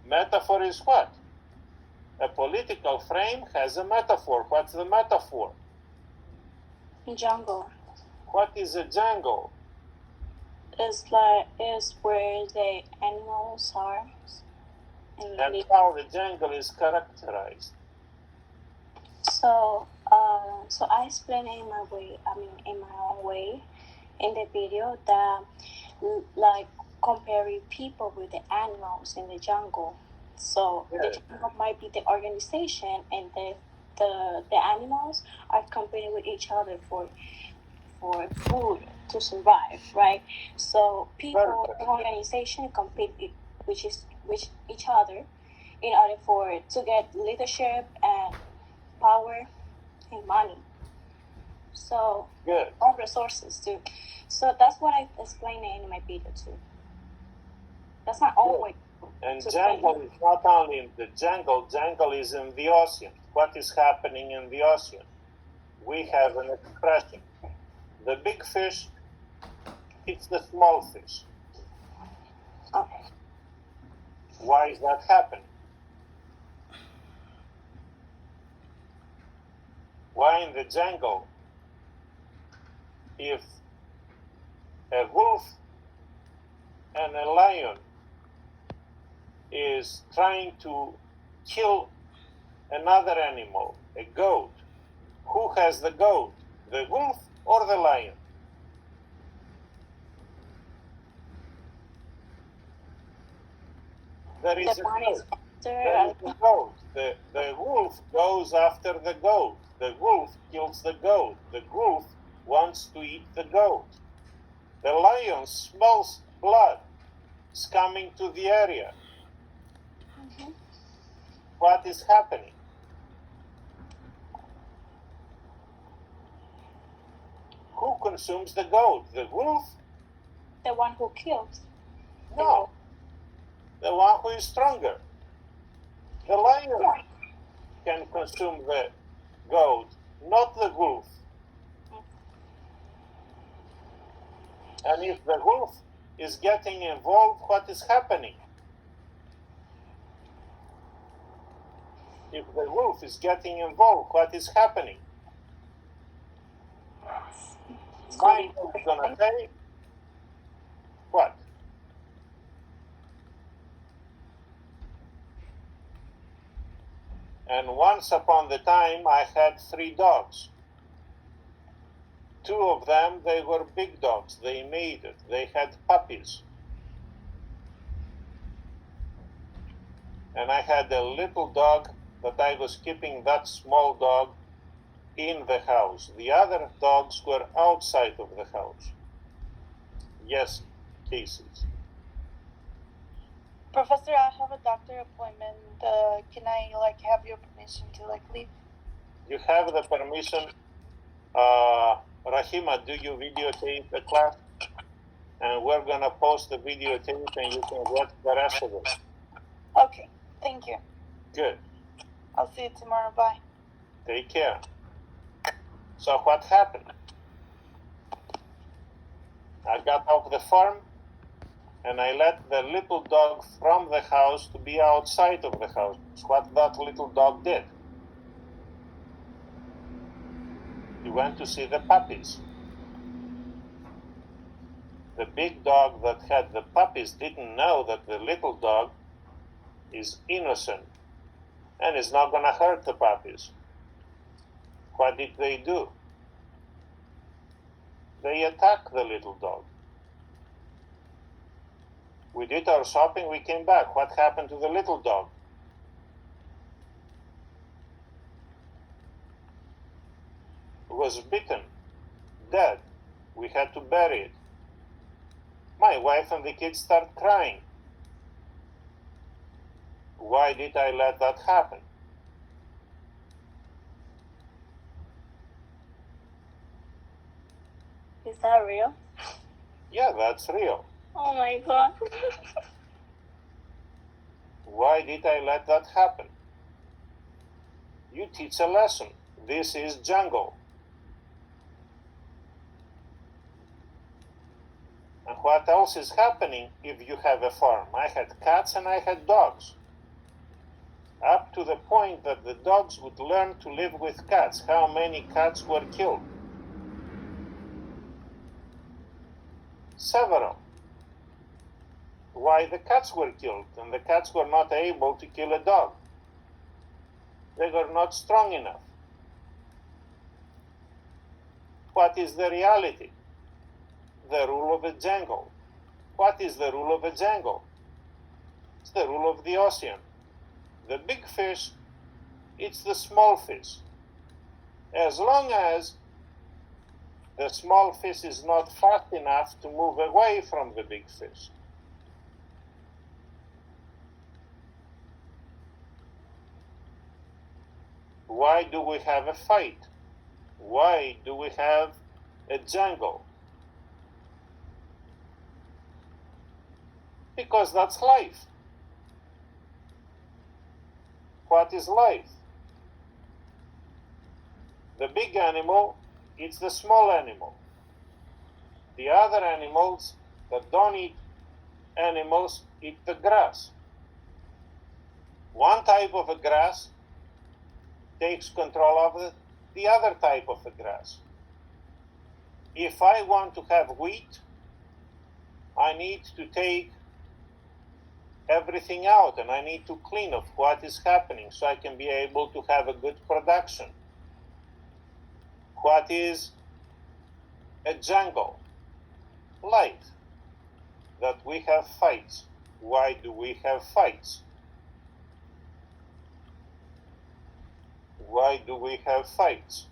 Metaphor is what? A political frame has a metaphor. What's the metaphor? Jungle What is a jungle? is where the animals are. And how the jungle is characterized. So I explain in my way. In my own way, in the video that like comparing people with the animals in the jungle. So Yeah. the jungle might be the organization, and the animals are competing with each other for food to survive, right? So people Perfect. in organization compete with each other in order to get leadership and power and money. So Good. all resources too. So that's what I explained in my video too. That's not always. And to jungle is not only in the jungle, jungle is in the ocean. What is happening in the ocean? We have an expression. The big fish eats the small fish. Okay. Why is that happening? Why in the jungle, if a wolf and a lion is trying to kill another animal, a goat, who has the goat, the wolf or the lion? There is The a one is goat. faster. There is a goat. The wolf goes after the goat. The wolf kills the goat. The wolf wants to eat the goat. The lion smells blood. It's coming to the area. Mhm. What is happening? Who consumes the goat? The wolf? The one who kills. No. The one who is stronger. The lion can consume the goat, not the wolf. And if the wolf is getting involved, what is happening? If the wolf is getting involved, what is happening? It's My going is gonna say, what? And once upon the time, I had 3 dogs. 2 of them, they were big dogs. They made it. They had puppies. And I had a little dog that I was keeping that small dog in the house. The other dogs were outside of the house. Yes, cases. Professor, I have a doctor appointment. Can I have your permission to leave? You have the permission. Rahima, do you videotape the class? And we're gonna post the videotape and you can watch the rest of it. Okay, thank you. Good. I'll see you tomorrow. Bye. Take care. So what happened? I got off the farm and I let the little dog from the house to be outside of the house. It's what that little dog did. He went to see the puppies. The big dog that had the puppies didn't know that the little dog is innocent and is not gonna hurt the puppies. What did they do? They attacked the little dog. We did our shopping, we came back. What happened to the little dog? It was bitten, dead. We had to bury it. My wife and the kids start crying. Why did I let that happen? Is that real? Yeah, that's real. Oh my god. Why did I let that happen? You teach a lesson. This is jungle. And what else is happening if you have a farm? I had cats and I had dogs. Up to the point that the dogs would learn to live with cats. How many cats were killed? Several. Why the cats were killed and the cats were not able to kill a dog? They were not strong enough. What is the reality? The rule of the jungle. What is the rule of the jungle? It's the rule of the ocean. The big fish eats the small fish. As long as the small fish is not fast enough to move away from the big fish. Why do we have a fight? Why do we have a jungle? Because that's life. What is life? The big animal eats the small animal. The other animals that don't eat animals eat the grass. One type of a grass takes control of the other type of a grass. If I want to have wheat, I need to take everything out and I need to clean up what is happening so I can be able to have a good production. What is a jungle? Life. That we have fights. Why do we have fights? Why do we have fights?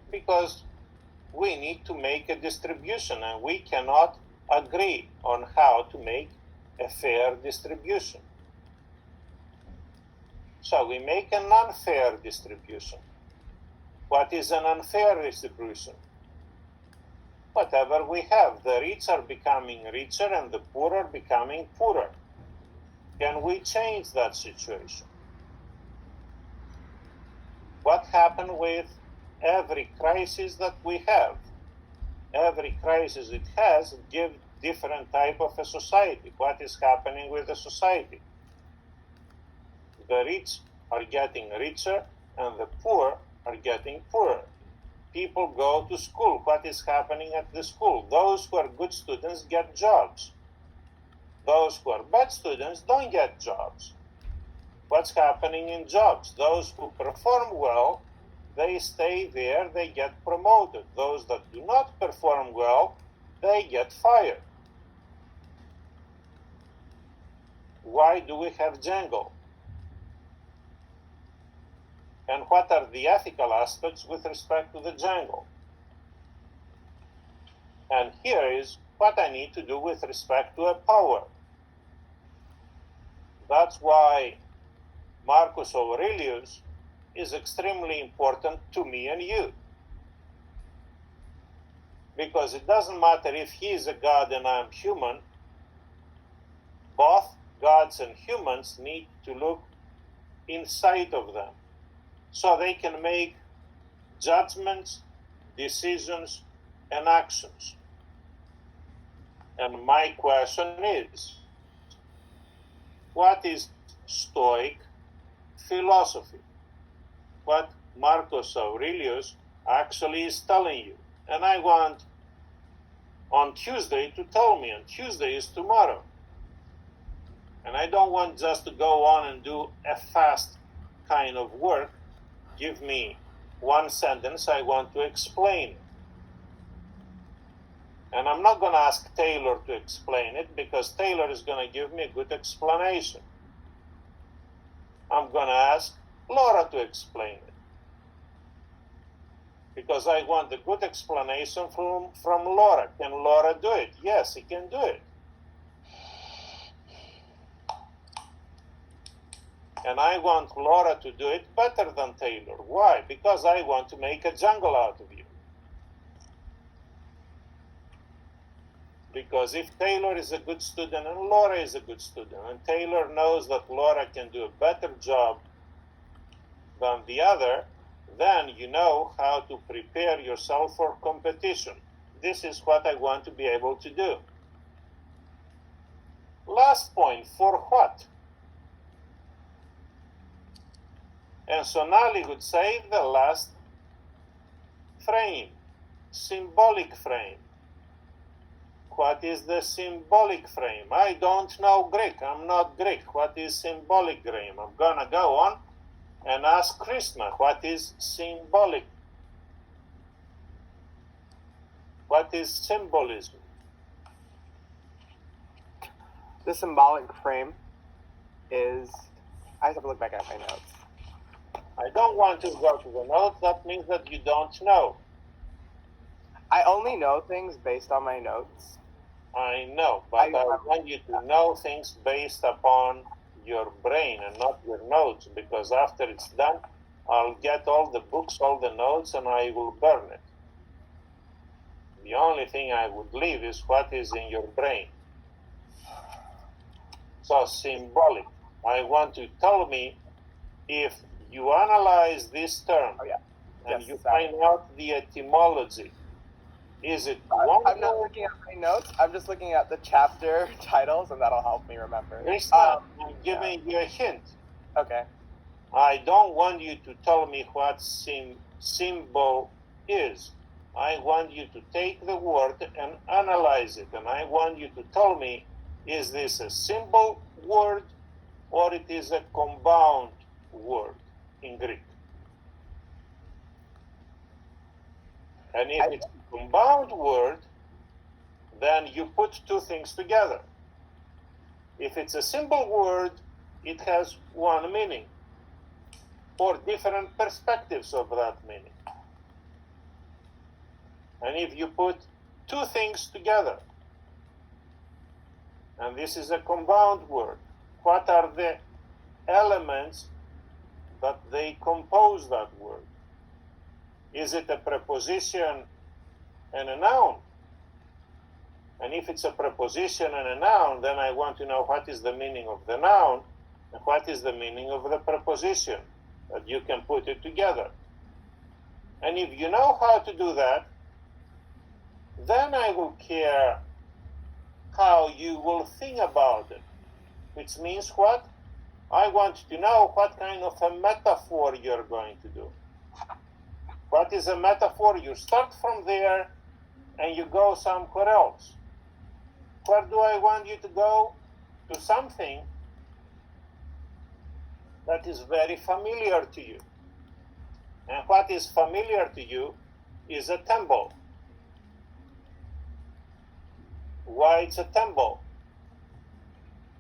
Because we need to make a distribution and we cannot agree on how to make a fair distribution. So we make an unfair distribution. What is an unfair distribution? Whatever we have, the rich are becoming richer and the poor are becoming poorer. Can we change that situation? What happened with every crisis that we have? Every crisis it has gives different type of a society. What is happening with the society? The rich are getting richer and the poor are getting poorer. People go to school. What is happening at the school? Those who are good students get jobs. Those who are bad students don't get jobs. What's happening in jobs? Those who perform well, they stay there, they get promoted. Those that do not perform well, they get fired. Why do we have jungle? And what are the ethical aspects with respect to the jungle? And here is what I need to do with respect to a power. That's why Marcus Aurelius is extremely important to me and you. Because it doesn't matter if he is a god and I'm human, both gods and humans need to look inside of them so they can make judgments, decisions, and actions. And my question is, what is Stoic philosophy? What Marcus Aurelius actually is telling you. And I want on Tuesday to tell me, and Tuesday is tomorrow. And I don't want just to go on and do a fast kind of work. Give me one sentence, I want to explain it. And I'm not going to ask Taylor to explain it because Taylor is going to give me a good explanation. I'm going to ask Laura to explain it. Because I want a good explanation from Laura. Can Laura do it? Yes, he can do it. And I want Laura to do it better than Taylor. Why? Because I want to make a jungle out of you. Because if Taylor is a good student and Laura is a good student, and Taylor knows that Laura can do a better job than the other, then you know how to prepare yourself for competition. This is what I want to be able to do. Last point, for what? And so Nali would say the last frame, symbolic frame. What is the symbolic frame? I don't know Greek. I'm not Greek. What is symbolic frame? I'm going to go on and ask Krishna, what is symbolic? What is symbolism? The symbolic frame is, I have to look back at my notes. I don't want to go to the notes. That means that you don't know. I only know things based on my notes. I know, but I want you to know things based upon your brain and not your notes, because after it's done, I'll get all the books, all the notes, and I will burn it. The only thing I would leave is what is in your brain. So symbolic. I want to tell me if you analyze this term and Yes, you find out the etymology. Is it one I'm not word? looking at my notes. I'm just looking at the chapter titles, and that'll help me remember. Krishna, I'm giving you a hint. Okay. I don't want you to tell me what symbol is. I want you to take the word and analyze it. And I want you to tell me, is this a symbol word or it is a compound word in Greek? And if it's a compound word, then you put two things together. If it's a simple word, it has one meaning or different perspectives of that meaning. And if you put two things together, and this is a compound word, what are the elements that they compose that word? Is it a preposition and a noun? And if it's a preposition and a noun, then I want to know what is the meaning of the noun and what is the meaning of the preposition, that you can put it together. And if you know how to do that, then I will care how you will think about it. Which means what? I want to know what kind of a metaphor you're going to do. What is a metaphor? You start from there and you go somewhere else. Where do I want you to go? To something that is very familiar to you. And what is familiar to you is a temple. Why it's a temple?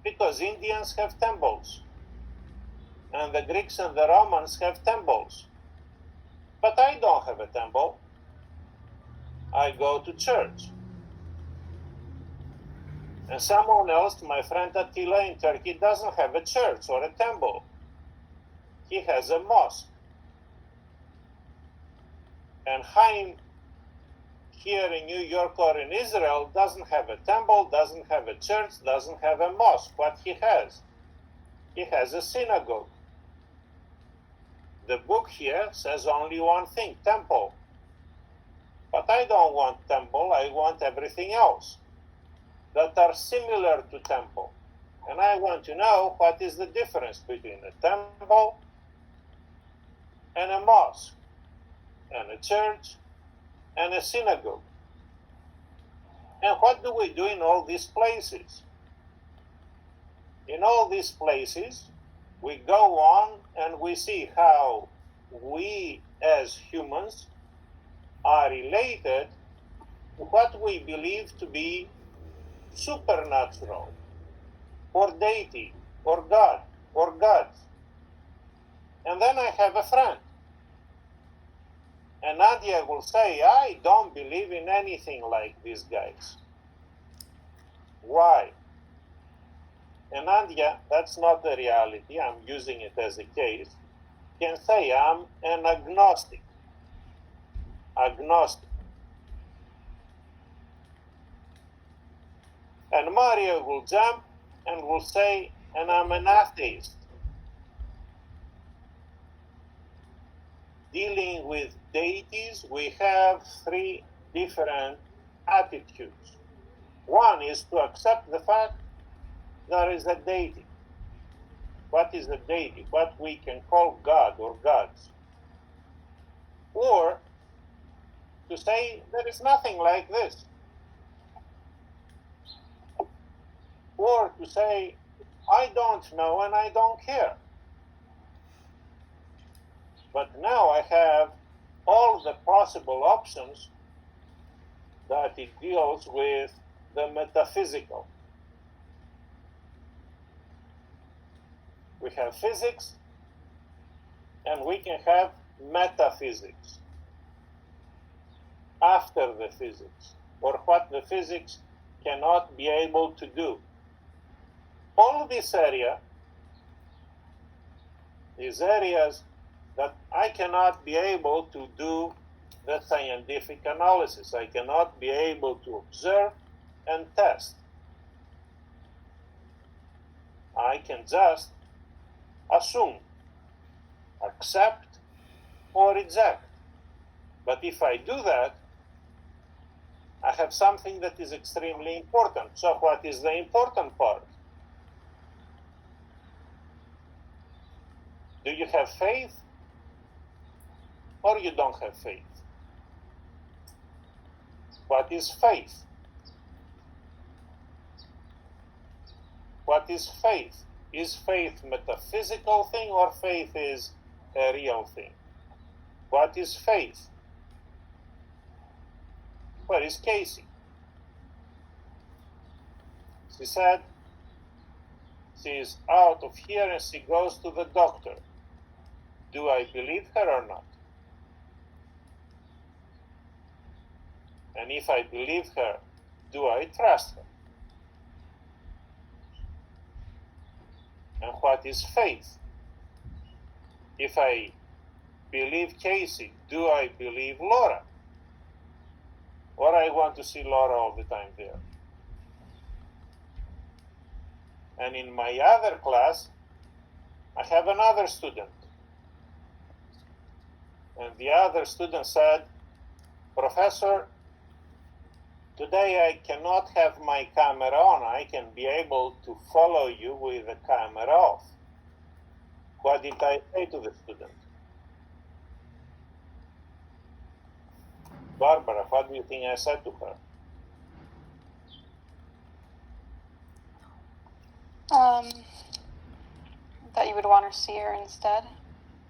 Because Indians have temples. And the Greeks and the Romans have temples. But I don't have a temple. I go to church. And someone else, my friend Attila in Turkey, doesn't have a church or a temple. He has a mosque. And Chaim here in New York or in Israel doesn't have a temple, doesn't have a church, doesn't have a mosque. What he has a synagogue. The book here says only one thing, temple. But I don't want temple, I want everything else that are similar to temple. And I want to know what is the difference between a temple and a mosque, and a church, and a synagogue. And what do we do in all these places? In all these places, we go on and we see how we as humans are related to what we believe to be supernatural, or deity, or God, or gods. And then I have a friend. And Nadia will say, I don't believe in anything like these guys. Why? And Nadia, that's not the reality, I'm using it as a case, can say I'm an agnostic. Agnostic. And Mario will jump and will say, and I'm an atheist. Dealing with deities, we have three different attitudes. One is to accept the fact there is a deity. What is a deity? What we can call God or gods. Or to say there is nothing like this. Or to say, I don't know and I don't care. But now I have all the possible options that it deals with the metaphysical. We have physics and we can have metaphysics after the physics, or what the physics cannot be able to do. All this area these areas that I cannot be able to do the scientific analysis. I cannot be able to observe and test. I can just assume, accept, or reject. But if I do that, I have something that is extremely important. So what is the important part? Do you have faith or you don't have faith? What is faith? What is faith? Is faith metaphysical thing or faith is a real thing? What is faith? Where is Casey? She said she is out of here and she goes to the doctor. Do I believe her or not? And if I believe her, do I trust her? And what is faith? If I believe Casey, do I believe Laura? Or I want to see Laura all the time there? And in my other class, I have another student. And the other student said, Professor, today I cannot have my camera on. I can be able to follow you with the camera off. What did I say to the student? Barbara, what do you think I said to her? That you would want to see her instead.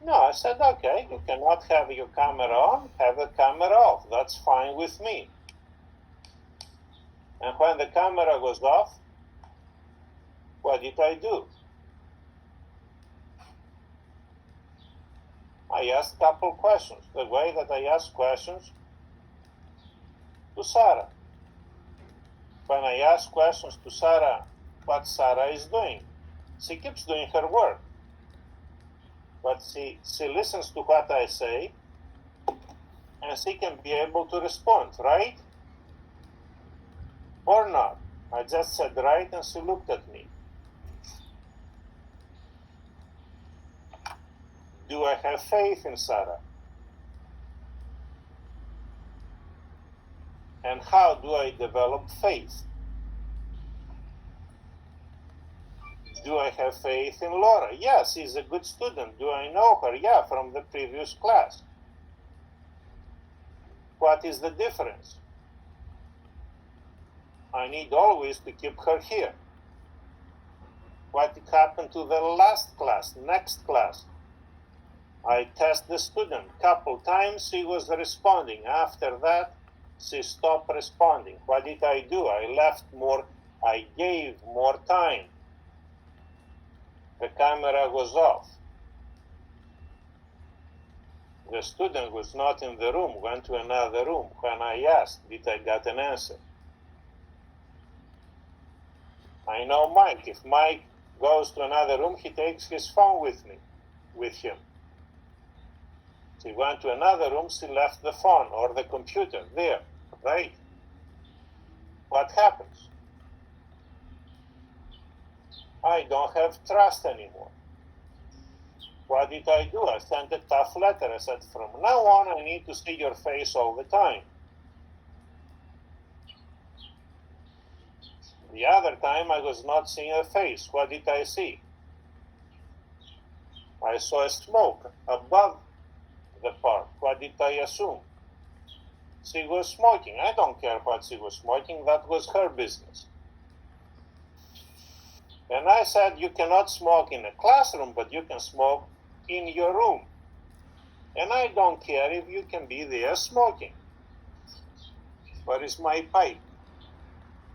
No, I said, okay, you cannot have your camera on, have the camera off. That's fine with me. And when the camera was off, what did I do? I asked a couple questions, the way that I ask questions to Sarah. When I ask questions to Sarah, what Sarah is doing, she keeps doing her work. But she listens to what I say, and she can be able to respond, right? Or not. I just said right, and she looked at me. Do I have faith in Sarah? And how do I develop faith? Do I have faith in Laura? Yes, she's a good student. Do I know her? Yeah, from the previous class. What is the difference? I need always to keep her here. What happened to the last class, next class? I test the student. Couple times she was responding. After that, she stopped responding. What did I do? I gave more time. The camera was off. The student was not in the room, went to another room. When I asked, did I get an answer? I know Mike. If Mike goes to another room, he takes his phone with him. She went to another room, she left the phone or the computer there, right? What happens? I don't have trust anymore. What did I do? I sent a tough letter. I said, from now on, I need to see your face all the time. The other time, I was not seeing her face. What did I see? I saw a smoke above the park. What did I assume? She was smoking. I don't care what she was smoking. That was her business. And I said, you cannot smoke in a classroom, but you can smoke in your room. And I don't care if you can be there smoking. Where is my pipe?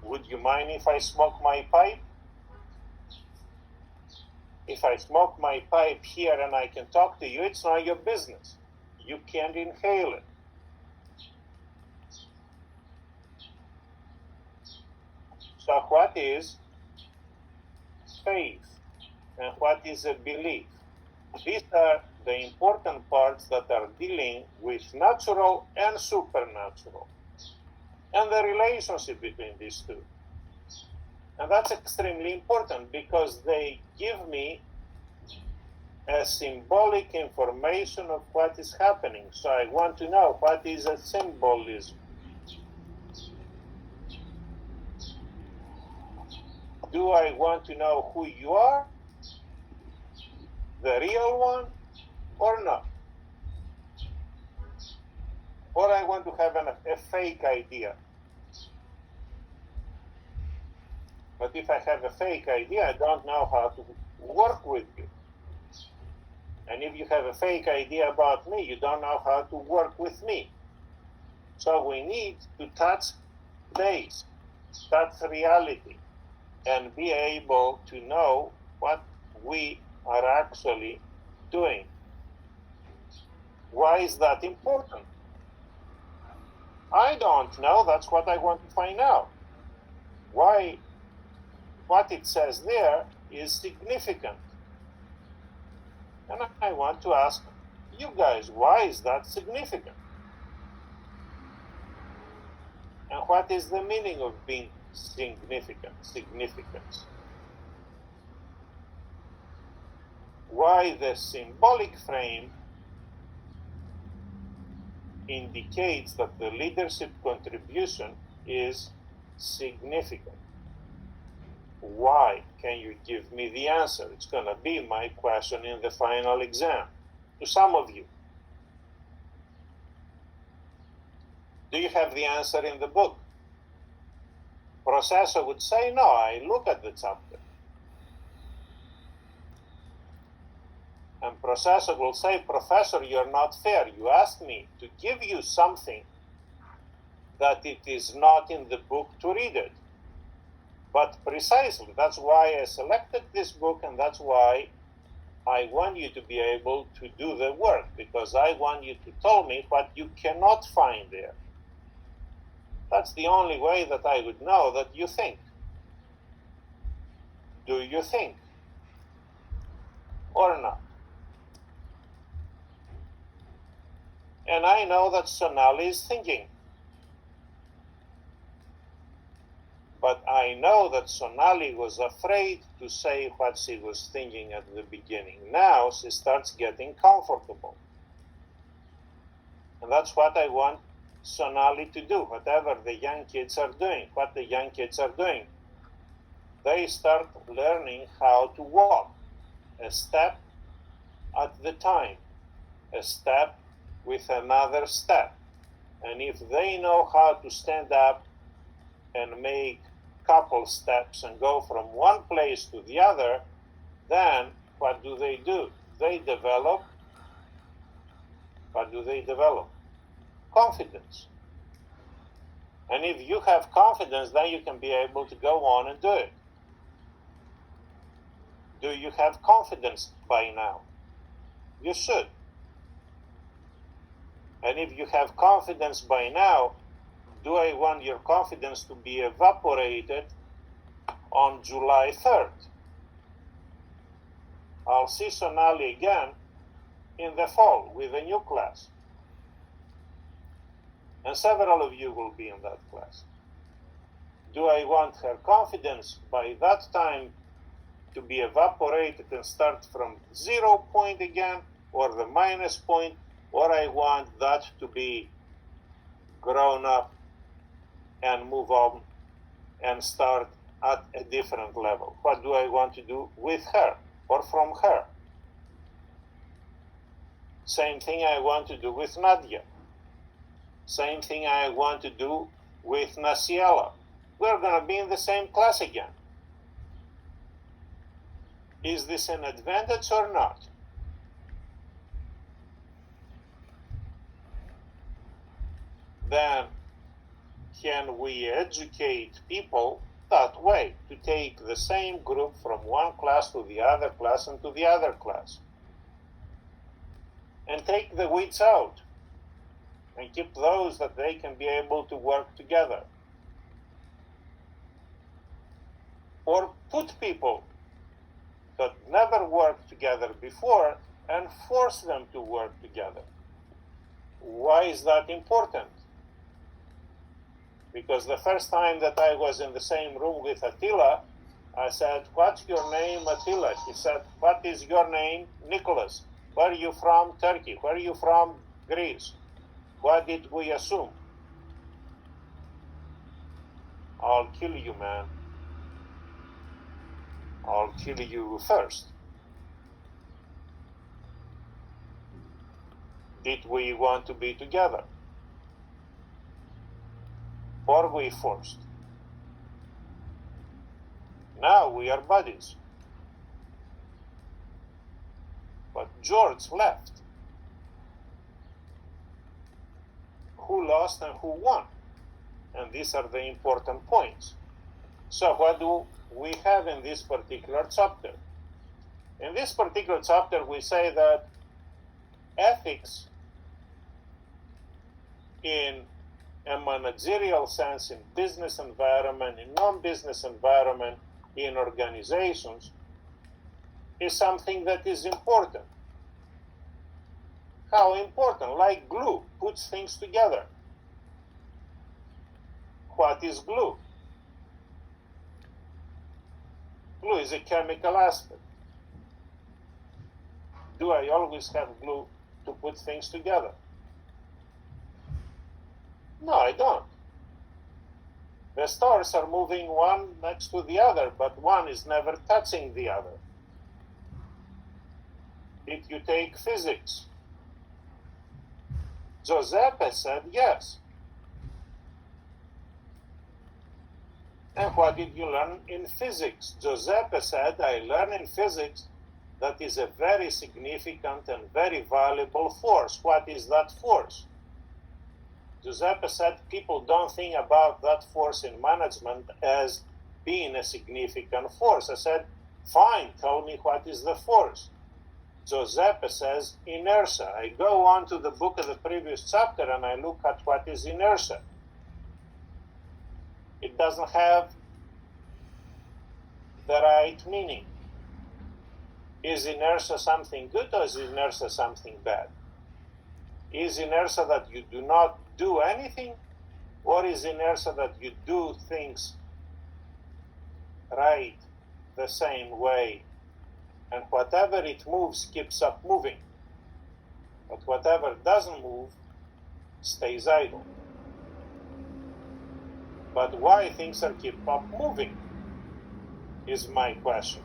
Would you mind if I smoke my pipe? If I smoke my pipe here and I can talk to you, it's not your business. You can't inhale it. So what is faith and what is a belief? These are the important parts that are dealing with natural and supernatural, and the relationship between these two. And that's extremely important because they give me a symbolic information of what is happening. So I want to know what is a symbolism. Do I want to know who you are, the real one, or not? Or I want to have a fake idea. But if I have a fake idea, I don't know how to work with you. And if you have a fake idea about me, you don't know how to work with me. So we need to touch base, touch reality, and be able to know what we are actually doing. Why is that important? I don't know. That's what I want to find out. Why what it says there is significant. And I want to ask you guys, why is that significant? And what is the meaning of being significant? Significance. Why the symbolic frame indicates that the leadership contribution is significant. Why? Can you give me the answer? It's going to be my question in the final exam to some of you. Do you have the answer in the book? Professor would say, no, I look at the chapter. And Professor will say, Professor, you're not fair. You asked me to give you something that it is not in the book to read it. But precisely, that's why I selected this book, and that's why I want you to be able to do the work, because I want you to tell me what you cannot find there. That's the only way that I would know that you think. Do you think? Or not? And I know that Sonali is thinking. But I know that Sonali was afraid to say what she was thinking at the beginning. Now she starts getting comfortable. And that's what I want Sonali to do, whatever the young kids are doing, what the young kids are doing. They start learning how to walk, a step at the time, a step with another step. And if they know how to stand up and make couple steps and go from one place to the other, then what do? They develop, what do they develop? Confidence. And if you have confidence, then you can be able to go on and do it. Do you have confidence by now? You should. And if you have confidence by now, do I want your confidence to be evaporated on July 3rd? I'll see Sonali again in the fall with a new class. And several of you will be in that class. Do I want her confidence by that time to be evaporated and start from 0 point again, or the minus point, or I want that to be grown up and move on and start at a different level? What do I want to do with her or from her? Same thing I want to do with Nadia. Same thing I want to do with Nasiela. We're going to be in the same class again. Is this an advantage or not? Then can we educate people that way, to take the same group from one class to the other class and to the other class, and take the weeds out and keep those that they can be able to work together? Or put people that never worked together before and force them to work together. Why is that important? Because the first time that I was in the same room with Attila, I said, "What's your name, Attila?" He said, "What is your name, Nicholas? Where are you from, Turkey? Where are you from, Greece? What did we assume?" "I'll kill you, man. I'll kill you first." Did we want to be together? Or we forced? Now we are buddies. But George left. Who lost and who won? And these are the important points. So what do we have in this particular chapter? In this particular chapter, we say that ethics in a managerial sense, in business environment, in non-business environment, in organizations, is something that is important. How important? Like glue, puts things together. What is glue? Glue is a chemical aspect. Do I always have glue to put things together? No, I don't. The stars are moving one next to the other, but one is never touching the other. Did you take physics? Giuseppe said yes. And what did you learn in physics? Giuseppe said, "I learned in physics that is a very significant and very valuable force." What is that force? Giuseppe said, "People don't think about that force in management as being a significant force." I said, "Fine, tell me what is the force." Giuseppe says, "Inertia." I go on to the book of the previous chapter and I look at what is inertia. It doesn't have the right meaning. Is inertia something good or is inertia something bad? Is inertia that you do not do anything, or is inertia that you do things right the same way, and whatever it moves keeps up moving, but whatever doesn't move stays idle? But why things are keep up moving is my question.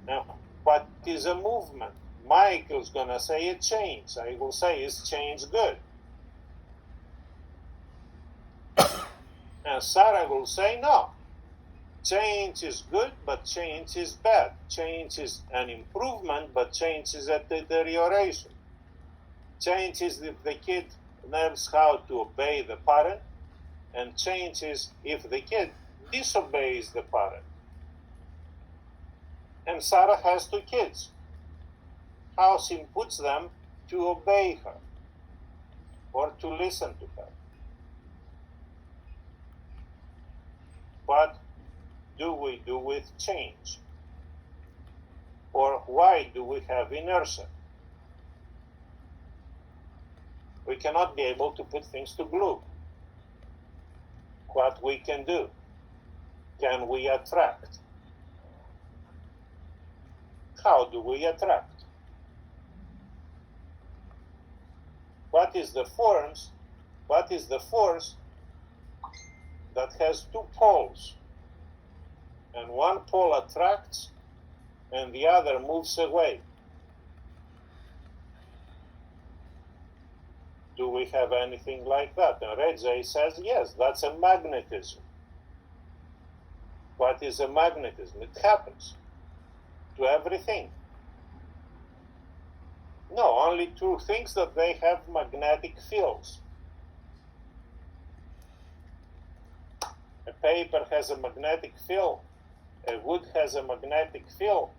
Now, what is a movement? Michael's gonna say a change. I will say, is change good? And Sarah will say no. Change is good, but change is bad. Change is an improvement, but change is a deterioration. Change is if the kid learns how to obey the parent, and change is if the kid disobeys the parent. And Sarah has 2 kids. How she puts them to obey her or to listen to her. What do we do with change? Or why do we have inertia? We cannot be able to put things to glue. What we can do? Can we attract? How do we attract? What is the force that has 2 poles? And one pole attracts and the other moves away. Do we have anything like that? And Redjay says, yes, that's a magnetism. What is a magnetism? It happens to everything. No, only 2 things that they have magnetic fields. A paper has a magnetic field, a wood has a magnetic field,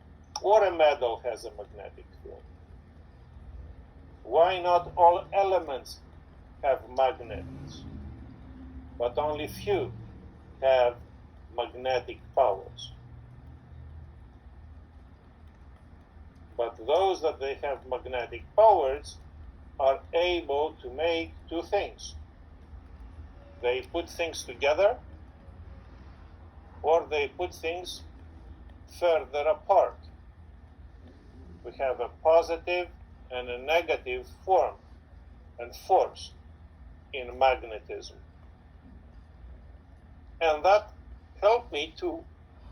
or a metal has a magnetic field. Why not all elements have magnets, but only few have magnetic powers? But those that they have magnetic powers are able to make two things. They put things together, or they put things further apart. We have a positive and a negative form and force in magnetism. And that helped me to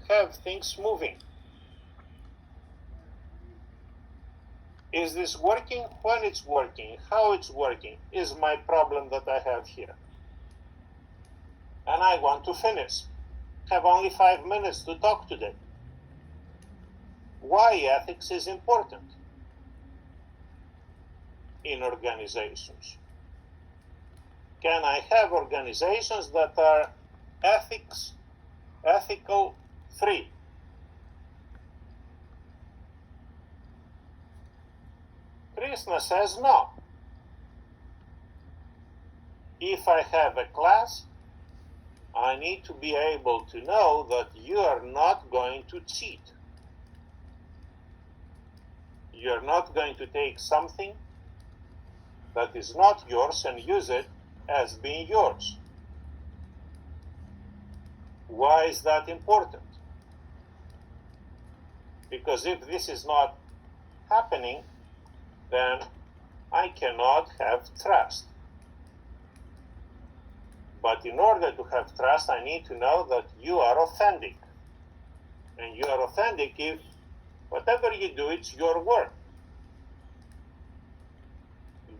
have things moving. Is this working? When it's working, how it's working is my problem that I have here. And I want to finish. Have only 5 minutes to talk today. Why ethics is important in organizations? Can I have organizations that are ethical free? Krishna says no. If I have a class, I need to be able to know that you are not going to cheat. You're not going to take something that is not yours and use it as being yours. Why is that important? Because if this is not happening, then I cannot have trust. But in order to have trust, I need to know that you are authentic. And you are authentic if whatever you do, it's your work.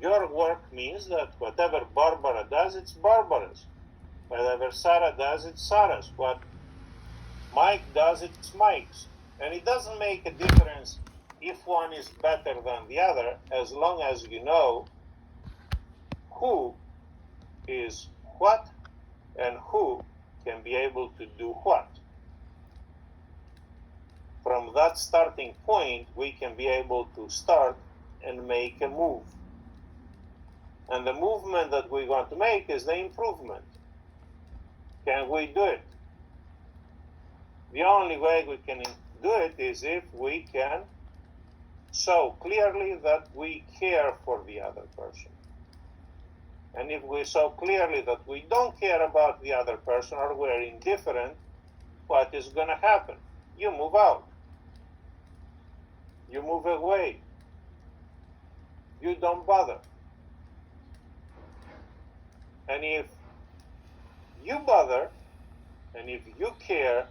Your work means that whatever Barbara does, it's Barbara's. Whatever Sarah does, it's Sarah's. What Mike does, it's Mike's. And it doesn't make a difference if one is better than the other, as long as you know who is what and who can be able to do what. From that starting point, we can be able to start and make a move. And the movement that we want to make is the improvement. Can we do it? The only way we can do it is if we can show clearly that we care for the other person. And if we show clearly that we don't care about the other person or we're indifferent, what is going to happen? You move out. You move away. You don't bother. And if you bother, and if you care,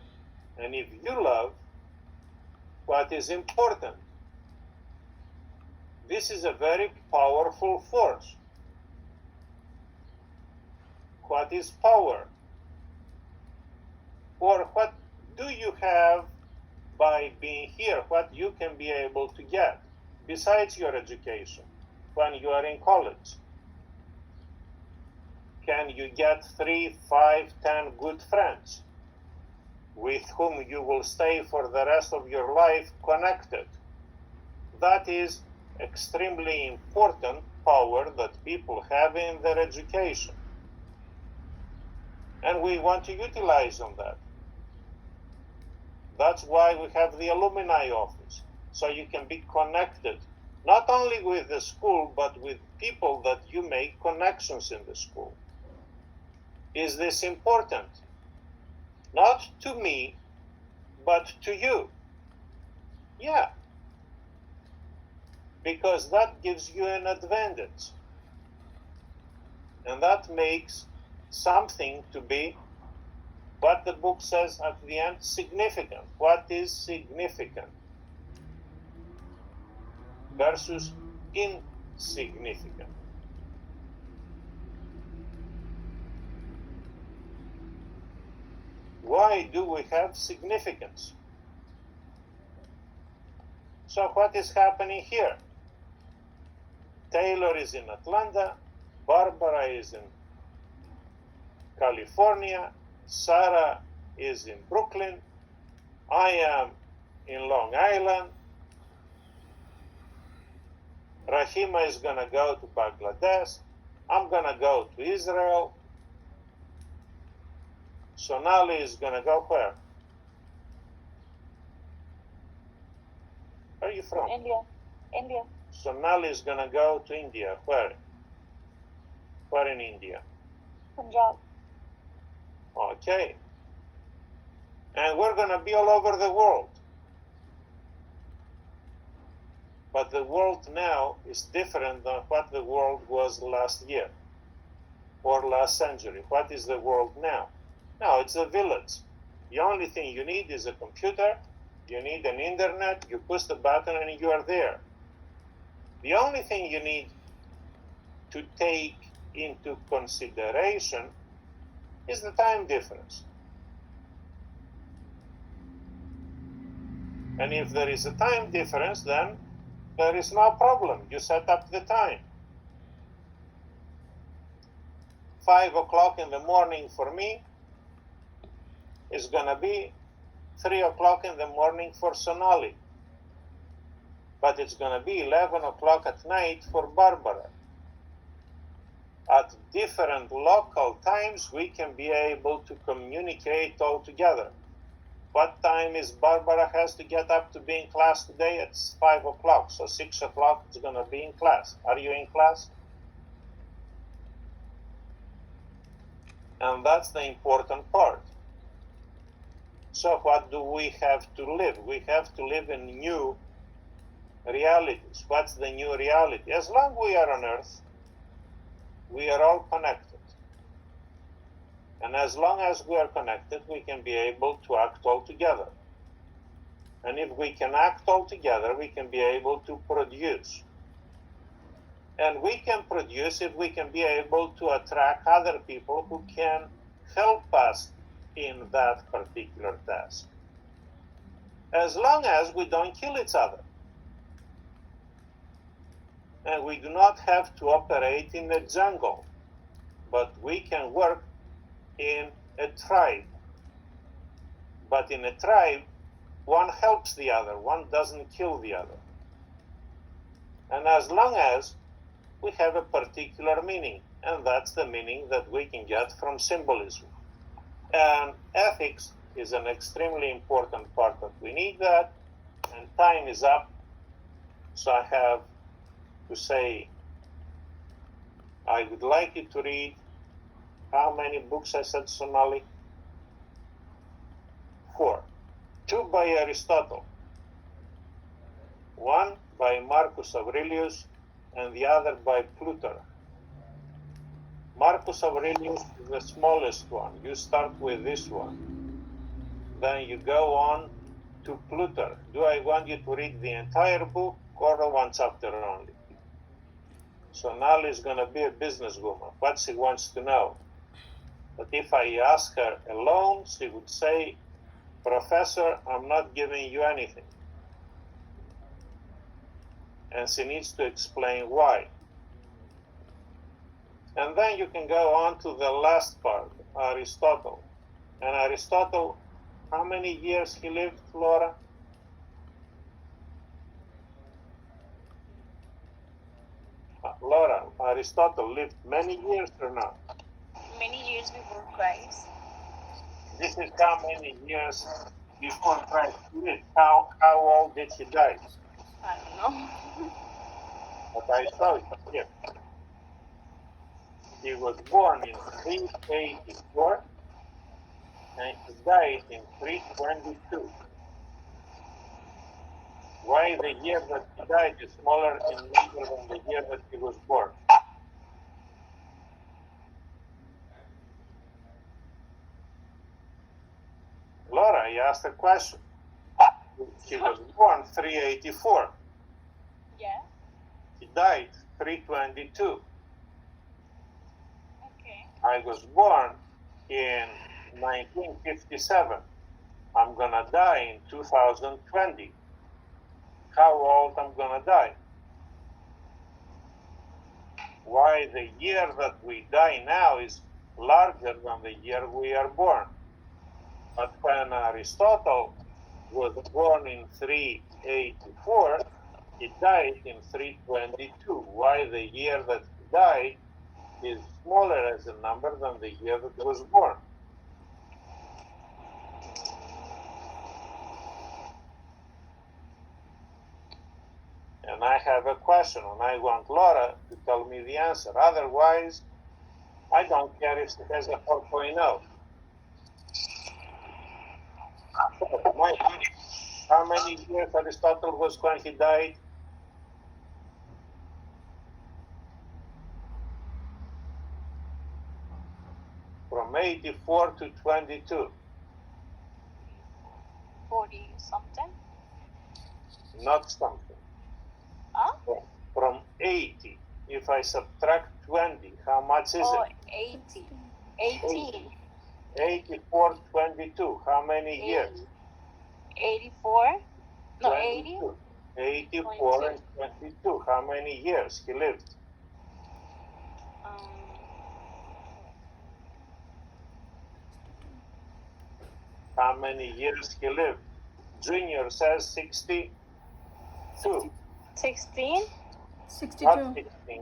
and if you love, what is important? This is a very powerful force. What is power? Or what do you have by being here? What you can be able to get besides your education when you are in college? Can you get 3, 5, 10 good friends with whom you will stay for the rest of your life connected? That is extremely important power that people have in their education. And we want to utilize on that. That's why we have the alumni office, so you can be connected, not only with the school, but with people that you make connections in the school. Is this important? Not to me, but to you. Yeah. Because that gives you an advantage. And that makes something to be, what the book says at the end, significant. What is significant versus insignificant? Why do we have significance? So what is happening here? Taylor is in Atlanta, Barbara is in California, Sarah is in Brooklyn, I am in Long Island, Rahima is going to go to Bangladesh, I'm going to go to Israel, Sonali is going to go where? Where are you from? India. India. Sonali is gonna go to India. Where? Where in India? Punjab. Okay. And we're gonna be all over the world. But the world now is different than what the world was last year or last century. What is the world now? Now it's a village. The only thing you need is a computer, you need an internet, you push the button and you are there. The only thing you need to take into consideration is the time difference. And if there is a time difference, then there is no problem. You set up the time. 5 o'clock in the morning for me is gonna be 3 o'clock in the morning for Sonali. But it's gonna be 11 o'clock at night for Barbara. At different local times, we can be able to communicate all together. What time is Barbara has to get up to be in class today? It's 5 o'clock, so 6 o'clock is gonna be in class. Are you in class? And that's the important part. So what do we have to live? We have to live in new realities. What's the new reality? As long as we are on Earth, we are all connected. And as long as we are connected, we can be able to act all together. And if we can act all together, we can be able to produce. And we can produce if we can be able to attract other people who can help us in that particular task. As long as we don't kill each other. And we do not have to operate in the jungle, but we can work in a tribe. But in a tribe, one helps the other, one doesn't kill the other. And as long as we have a particular meaning, and that's the meaning that we can get from symbolism. And ethics is an extremely important part that we need that, and time is up, so I have to say, I would like you to read how many books I said, Sonali? 4. 2 by Aristotle, 1 by Marcus Aurelius, and the other by Plutarch. Marcus Aurelius is the smallest one. You start with this one. Then you go on to Plutarch. Do I want you to read the entire book or one chapter only? Sonali is going to be a businesswoman. What she wants to know. But if I ask her alone, she would say, Professor, I'm not giving you anything. And she needs to explain why. And then you can go on to the last part, Aristotle. And Aristotle, how many years he lived, Laura? Laura, Aristotle lived many years or not? Many years before Christ. This is how many years before Christ lived. How old did he die? I don't know. But I saw it here. He was born in 384 and he died in 322. Why the year that he died is smaller in number than the year that he was born? Laura, you asked a question. He was born 384. Yeah. He died 322. Okay. I was born in 1957. I'm gonna die in 2020. How old I'm gonna die? Why the year that we die now is larger than the year we are born. But when Aristotle was born in 384, he died in 322. Why the year that he died is smaller as a number than the year that he was born. have a question and I want Laura to tell me the answer. Otherwise, I don't care if she has a 4.0. How many years Aristotle was when he died? From 84 to 22. 40 something. Not something. Huh? From 80. If I subtract 20, how much is Oh, it? 80. 18. 84, 22. How many years? 84? No, 22. 80? 84 and 22. How many years he lived? Um, How many years he lived? Junior says 62. 16? 62. Not 16.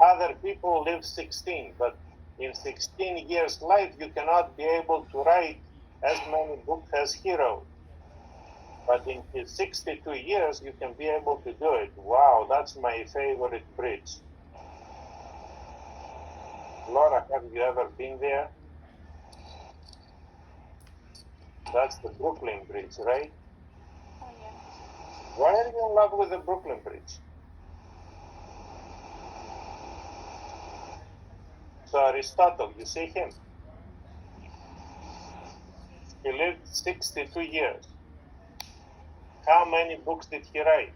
Other people live 16, but in 16 years life you cannot be able to write as many books as he wrote. But in his 62 years you can be able to do it. Wow, that's my favorite bridge. Laura, have you ever been there? That's the Brooklyn Bridge, right? Oh, yeah. Why are you in love with the Brooklyn Bridge? So Aristotle, you see him. He lived 62 years. How many books did he write?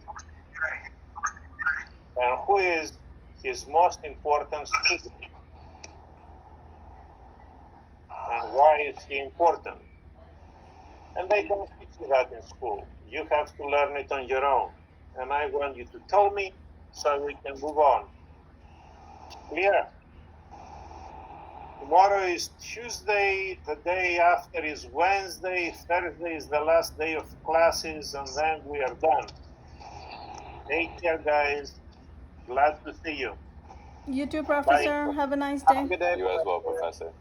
And who is his most important student? And why is he important? And they don't teach you that in school. You have to learn it on your own. And I want you to tell me so we can move on. Clear? Tomorrow is Tuesday, the day after is Wednesday, Thursday is the last day of classes, and then we are done. Take care, guys. Glad to see you. You too, Professor. Bye. Have a nice Have a day. good day. You as well, Professor.